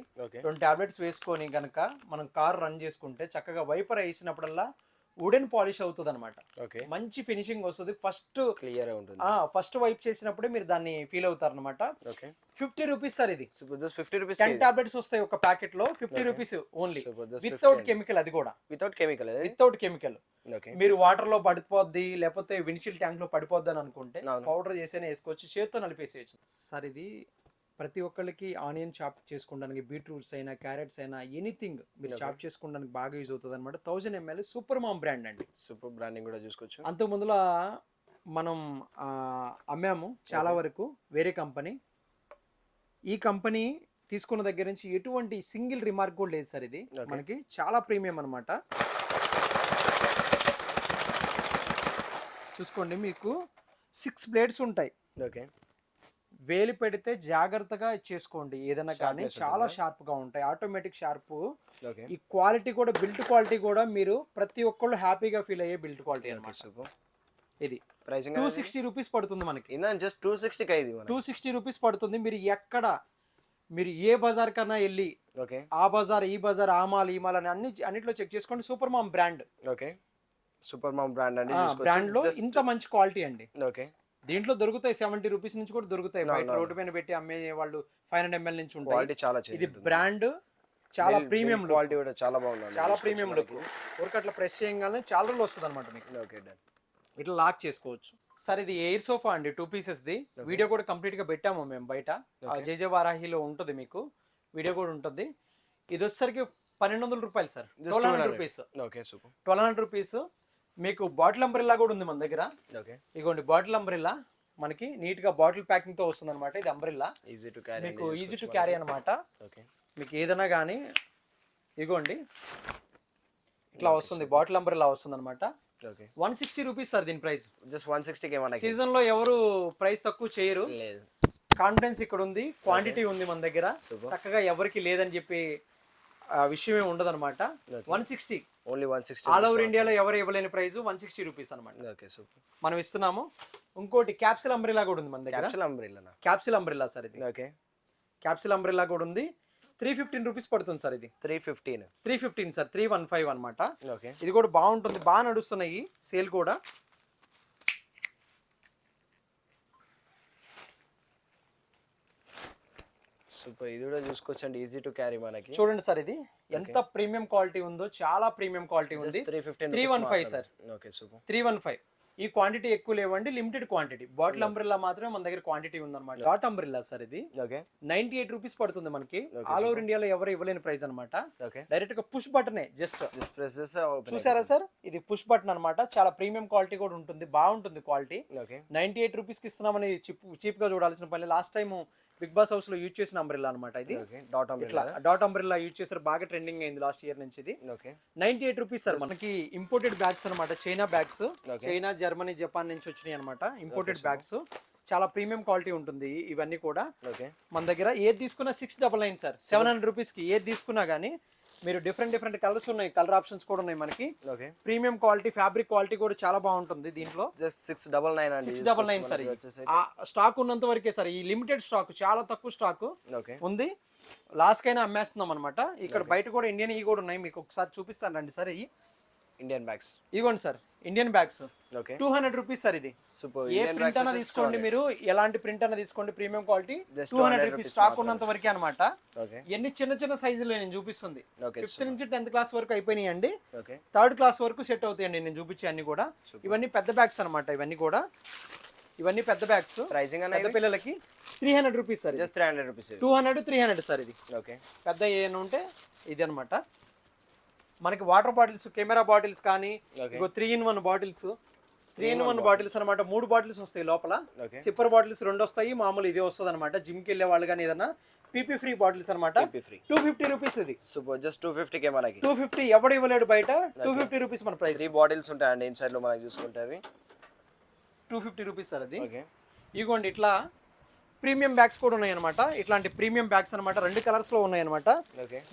2 టాబ్లెట్స్ వేసుకొని కనుక మనం కార్ రన్ చేసుకుంటే చక్కగా వైపర్ వేసినప్పుడల్లా వుడెన్ పాలిష్ అవుతుంది అనమాట. మంచి ఫినిషింగ్ వస్తుంది. ఫస్ట్ క్లియర్ ఉంటుంది. ఫస్ట్ వైప్ చేసినప్పుడే మీరు దాన్ని ఫీల్ అవుతారు అనమాట. 50 రూపీస్ సార్. ఇది 50 రూపీస్ 10 టాబ్లెట్స్ వస్తాయి ఒక ప్యాకెట్ లో. 50 రూపీస్ ఓన్లీ, వితౌట్ కెమికల్. అది కూడా వితౌట్ కెమికల్. మీరు వాటర్ లో పడిపోద్ది లేకపోతే విండ్షీల్డ్ ట్యాంక్ లో పడిపోద్ది అని అనుకుంటే పౌడర్ చేసేనే వేసుకోవచ్చు, చేతితో నలిపేసేయచ్చు సార్. ఇది ప్రతి ఒక్కరికి ఆనియన్ చాప్ చేసుకోవడానికి, బీట్రూట్స్ అయినా క్యారెట్స్ అయినా ఎనీథింగ్ మీరు చాప్ చేసుకోవడానికి బాగా యూజ్ అవుతుంది అనమాట. 1000 ml సూపర్ మామ్ బ్రాండ్ అండి. సూపర్ బ్రాండింగ్ కూడా చూసుకోవచ్చు. అంత ముందులో మనం అమ్మాము చాలా వరకు వేరే కంపెనీ. ఈ కంపెనీ తీసుకున్న దగ్గర నుంచి ఎటువంటి సింగిల్ రిమార్క్ కూడా లేదు సార్. ఇది మనకి చాలా ప్రీమియం అనమాట. చూసుకోండి, మీకు 6 బ్లేడ్స్ ఉంటాయి. వేలి పెడితే జాగ్రత్తగా చేసుకోండి ఏదైనా కానీ, చాలా షార్ప్ గా ఉంటాయి, ఆటోమేటిక్ షార్ప్. ఈ క్వాలిటీ కూడా, బిల్డ్ క్వాలిటీ కూడా మీరు ప్రతి ఒక్కళ్ళు హ్యాపీగా ఫీల్ అయ్యే బిల్డ్ క్వాలిటీ అనమాట. ఇది 260 రూపీస్ పడుతుంది మనకి. జస్ట్ 260 రూపీస్ పడుతుంది. మీరు ఏ బజార్ కన్నా వెళ్ళి ఆ బజార్ ఈ బజార్ ఆ మాల్ ఈ మాల్ అని అన్నిట్లో చెక్ చేసుకోండి. Super mom brand. Super mom brand అండి. బ్రాండ్ లో ఇంత మంచి క్వాలిటీ అండి. దీంట్లో దొరుకుతాయి 70 రూపీస్ నుంచి కూడా దొరుకుతాయి. బయట రోడ్డు పైన పెట్టి అమ్మే వాళ్ళు 500 ml నుంచి ఉంటాయి. ఇది బ్రాండ్ చాలా ప్రీమియం క్వాలిటీ కూడా చాలా బాగుంది, చాలా ప్రీమియం లుక్. ఊరికి అట్లా ప్రెస్ చేయగానే చాలా రోజులు వస్తుంది అనమాట మీకు. ఇట్లా లాక్ చేసుకోవచ్చు సార్. ఇది ఎయిర్ సోఫా అండి, 2 పీసెస్ ది. వీడియో కూడా కంప్లీట్ గా పెట్టాము మేము బయట. జేజే వారాహిలో ఉంటుంది, మీకు వీడియో కూడా ఉంటుంది. ఇది వచ్చేసరికి 1200 రూపాయలు సార్. 1200 రూపీస్. 1200 రూపీస్. మీకు బాటిల్ అంబ్రెల్లా కూడా ఉంది మన దగ్గర. ఇగోండి బాటిల్ అంబ్రెల్లా మనకి నీట్ గా బాటిల్ ప్యాకింగ్ తో వస్తుంది అనమాట. ఇది అంబ్రెల్లా మీకు ఈజీ టు క్యారీ అనమాట. మీకు ఏదైనా కానీ ఇగోండి ఇట్లా వస్తుంది, బాటిల్ అంబ్రెల్లా వస్తుంది అనమాట. 160 రూపీస్ సార్ దీని ప్రైస్. జస్ట్ 160. సీజన్ లో ఎవరు ప్రైస్ తక్కువ చేయరు. కాన్ఫిడెన్స్ ఇక్కడ ఉంది, క్వాంటిటీ ఉంది మన దగ్గర. చక్కగా ఎవరికి లేదని చెప్పి విషయమే ఉండదు అనమాట. 160 ఓన్లీ 160. ఆల్ ఓవర్ ఇండియాలో ఎవరు ఇవ్వలేని ప్రైస్ 160 రూపీస్ అనమాట. మనం ఇస్తున్నాము. ఇంకోటి క్యాప్సిల్ అంబ్రెల్లా కూడా ఉంది మన దగ్గర. క్యాప్సిల్ అంబ్రెల్లా సార్ ఇది. క్యాప్సిల్ అంబ్రెల్లా కూడా ఉంది. 315 రూపీస్ పడుతుంది సార్. ఇది 315 సార్. 315 అనమాట. ఇది కూడా బాగుంటుంది, బాగా నడుస్తున్నాయి సేల్ కూడా. సూపర్. ఇది కూడా చూసుకోవచ్చండి, ఈజీ టు క్యారీ మనకి. చూడండి సార్, ఇది ఎంత ప్రీమియం క్వాలిటీ ఉందో, చాలా ప్రీమియం క్వాలిటీ ఉంది. 315 సార్. 315. ఈ క్వాంటిటీ ఎక్కువ లేవండి, లిమిటెడ్ క్వాంటిటీ. బాటిల్ అంబ్రెల్లా మాత్రమే మన దగ్గర క్వాంటిటీ ఉందన్నమాట. Dot umbrella sir. ఇది 98 రూపీస్ పడుతుంది మనకి. ఆల్ ఓవర్ ఇండియాలో ఎవరు ఇవ్వలేని ప్రైస్ అనమాట. డైరెక్ట్ గా పుష్ బటనే, జస్ట్ చూసారా సార్. ఇది పుష్ బటన్ అనమాట. చాలా ప్రీమియం క్వాలిటీ కూడా ఉంటుంది, బాగుంటుంది క్వాలిటీ. 98 రూపీస్ కి ఇస్తున్నామని చీప్ గా చూడాల్సిన పని. Last time Bigg Boss house లో యూజ్ చేసిన అంబ్రెల్లా అనమాట. ఇది డాట్ అంబ్రెల్లా యూజ్ చేసారు, బాగా ట్రెండింగ్ అయింది లాస్ట్ ఇయర్ నుంచి. ఇది 98 రూపీస్ సార్. మనకి ఇంపోర్టెడ్ బ్యాగ్స్ అనమాట, China bags. China, Germany, Japan నుంచి వచ్చినాయి అనమాట ఇంపోర్టెడ్ బ్యాగ్స్. చాలా ప్రీమియం క్వాలిటీ ఉంటుంది ఇవన్నీ కూడా మన దగ్గర. ఏది తీసుకున్నా 699 సార్. 700 రూపీస్ కి ఏది తీసుకున్నా గానీ మీరు డిఫరెంట్ కలర్స్ ఉన్నాయి, కలర్ ఆప్షన్స్ కూడా ఉన్నాయి మనకి. ప్రీమియం క్వాలిటీ, ఫ్యాబ్రిక్ క్వాలిటీ కూడా చాలా బాగుంటుంది దీంట్లో. Just 699 699 sir. స్టాక్ ఉన్నంత వరకే సార్. ఈ లిమిటెడ్ స్టాక్, చాలా తక్కువ స్టాక్ ఉంది. లాస్ట్ కైనా అమ్మేస్తున్నాం అనమాట. ఇక్కడ బయట కూడా ఇండియన్ ఈ కూడా ఉన్నాయి, మీకు ఒకసారి చూపిస్తాను రండి సార్. Indian bags. ఇదిగోండి sir Indian bags okay 200 rupees sir. ఇది సూపర్. ఏ ప్రింట్ అన్న తీసుకోండి మీరు, ఎలాంటి ప్రింట్ అన్న తీసుకోండి, ప్రీమియం క్వాలిటీ 200 రూపీస్ స్టాక్ ఉన్నంత వరకే అనమాట. ఎన్ని చిన్న చిన్న సైజులు నేను చూపిస్తుంది. 5th నుంచి 10th క్లాస్ వరకు అయిపోయినాయండి. 3rd క్లాస్ వరకు సెట్ అవుతాయండి నేను చూపించే అన్ని కూడా. ఇవన్నీ పెద్ద బ్యాగ్స్ అనమాట. ఇవన్నీ కూడా ఇవన్నీ పెద్ద బ్యాగ్స్. ప్రైసింగ్ పెద్ద పిల్లలకి 300 rupees sir. Just 300 rupees. 200 300 sir ఇది. ఓకే పెద్ద ఏమైనా ఉంటే ఇది అనమాట. మనకి వాటర్ బాటిల్స్, కెమెరా బాటిల్స్ కానీ, ఇంకో 3-in-1 బాటిల్స్, 3-in-1 బాటిల్స్ అనమాట. 3 బాటిల్స్ వస్తాయి లోపల. సిప్పర్ బాటిల్స్ 2 వస్తాయి, మామూలు ఇదే వస్తుంది అనమాట. జిమ్కి వెళ్ళే వాళ్ళు కానీ ఏదన్నా పీపీ ఫ్రీ బాటిల్స్ అనమాట. 250 రూపీస్ ఇది. సూపర్. జస్ట్ 250 కే మనకి. 250 ఎవడు ఇవ్వలేడు బయట. 250 రూపీస్ మన ప్రైస్. 3 బాటిల్స్ ఉంటాయండి ఇన్సైడ్ లో మనకి చూసుకుంటే అవి 250 రూపీస్ సార్ అది. ఇగోండి ఇట్లా ప్రీమియం బ్యాగ్స్ కూడా ఉన్నాయి అనమాట. ఇట్లాంటి ప్రీమియం బ్యాగ్స్ అనమాట. 2 కలర్స్ లో ఉన్నాయి అనమాట.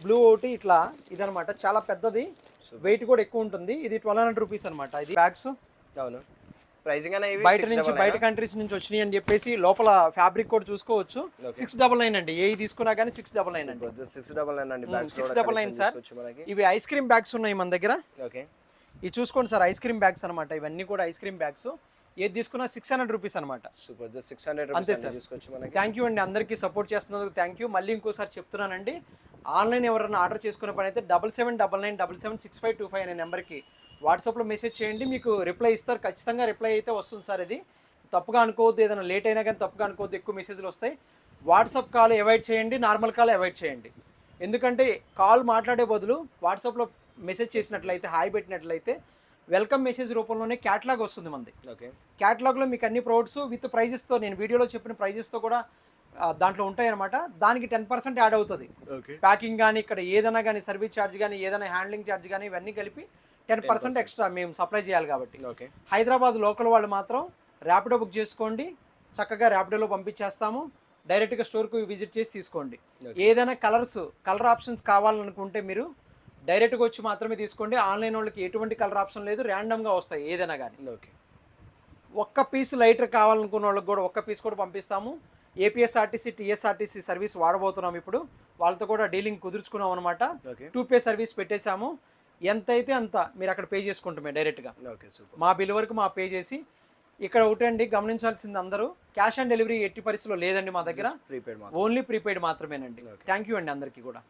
బ్లూ ఒకటి ఇట్లా ఇదనమాట. చాలా పెద్దది, వెయిట్ కూడా ఎక్కువ ఉంటుంది. ఇది 1200 రూపీస్ అనమాట. ఇది బ్యాగ్స్. అవును. ప్రైసింగ్ అనేవి బయట కంట్రీస్ నుంచి వచ్చినాయి అని చెప్పేసి లోపల ఫ్యాబ్రిక్ కూడా చూసుకోవచ్చు. 699 అండి. ఏ తీసుకున్నా కానీ 699 అండి. 699 అండి. 699 సార్. ఇవి ఐస్ క్రీమ్ బ్యాగ్స్ ఉన్నాయి మన దగ్గర. ఓకే ఇవి చూసుకోండి సార్. ఐస్ క్రీమ్ బ్యాగ్స్ అనమాట. ఇవన్నీ కూడా ఐస్ క్రీమ్ బ్యాగ్స్. ఏది తీసుకున్నా 600 రూపీస్ అనమాట. సూపర్. జస్ట్ 600 అంతే రూపీస్ సార్. తీసుకోవచ్చు మనకి. థ్యాంక్ యూ అండి, అందరికీ సపోర్ట్ చేస్తున్నందుకు థ్యాంక్ యూ. మళ్ళీ ఇంకోసారి చెప్తున్నానండి, ఆన్లైన్ ఎవరైనా ఆర్డర్ చేసుకునే పని అయితే 7799776525 అనే నెంబర్కి వాట్సాప్లో మెసేజ్ చేయండి. మీకు రిప్లై ఇస్తారు. ఖచ్చితంగా రిప్లై అయితే వస్తుంది సార్. ఇది తప్పుగా అనుకోవద్దు. ఏదైనా లేట్ అయినా కానీ తప్పుగా అనుకోవద్దు. ఎక్కువ మెసేజ్లు వస్తాయి. వాట్సాప్ కాల్ అవాయిడ్ చేయండి, నార్మల్ కాల్ అవాయిడ్ చేయండి. ఎందుకంటే కాల్ మాట్లాడే బదులు వాట్సాప్లో మెసేజ్ చేసినట్లయితే, హాయ్ పెట్టినట్లయితే వెల్కమ్ మెసేజ్ రూపంలోనే క్యాటలాగ్ వస్తుంది మనది. ఓకే క్యాటలాగ్లో మీకు అన్ని ప్రొడక్ట్స్ విత్ ప్రైజెస్తో, నేను వీడియోలో చెప్పిన ప్రైజెస్తో కూడా దాంట్లో ఉంటాయి అనమాట. దానికి 10% యాడ్ అవుతుంది. ప్యాకింగ్ కానీ, ఇక్కడ ఏదైనా కానీ, సర్వీస్ ఛార్జ్ కానీ, ఏదైనా హ్యాండ్లింగ్ ఛార్జ్ కానీ, ఇవన్నీ కలిపి 10% ఎక్స్ట్రా మేము సప్లై చేయాలి కాబట్టి. హైదరాబాద్ లోకల్ వాళ్ళు మాత్రం ర్యాపిడో బుక్ చేసుకోండి. చక్కగా ర్యాపిడోలో పంపించేస్తాము. డైరెక్ట్గా స్టోర్కు విజిట్ చేసి తీసుకోండి. ఏదైనా కలర్ ఆప్షన్స్ కావాలనుకుంటే మీరు డైరెక్ట్గా వచ్చి మాత్రమే తీసుకోండి. ఆన్లైన్ వాళ్ళకి ఎటువంటి కలర్ ఆప్షన్ లేదు. ర్యాండమ్గా వస్తాయి ఏదైనా కానీ. ఓకే. ఒక్క పీస్ లైటర్ కావాలనుకున్న వాళ్ళకి కూడా ఒక్క పీస్ కూడా పంపిస్తాము. ఏపీఎస్ఆర్టీసీ, టీఎస్ఆర్టీసీ సర్వీస్ వాడబోతున్నాం ఇప్పుడు. వాళ్ళతో కూడా డీలింగ్ కుదుర్చుకున్నాం అనమాట. 2 సర్వీస్ పెట్టేశాము. ఎంత అయితే అంత మీరు అక్కడ పే చేసుకుంటామే డైరెక్ట్గా. మా బిల్ వరకు మా పే చేసి. ఇక్కడ ఒకటండి గమనించాల్సింది అందరూ, క్యాష్ ఆన్ డెలివరీ ఎట్టి పరిస్థితిలో లేదండి మా దగ్గర. ఓన్లీ ప్రీపెయిడ్ మాత్రమేనండి. థ్యాంక్ యూ అండి అందరికీ కూడా.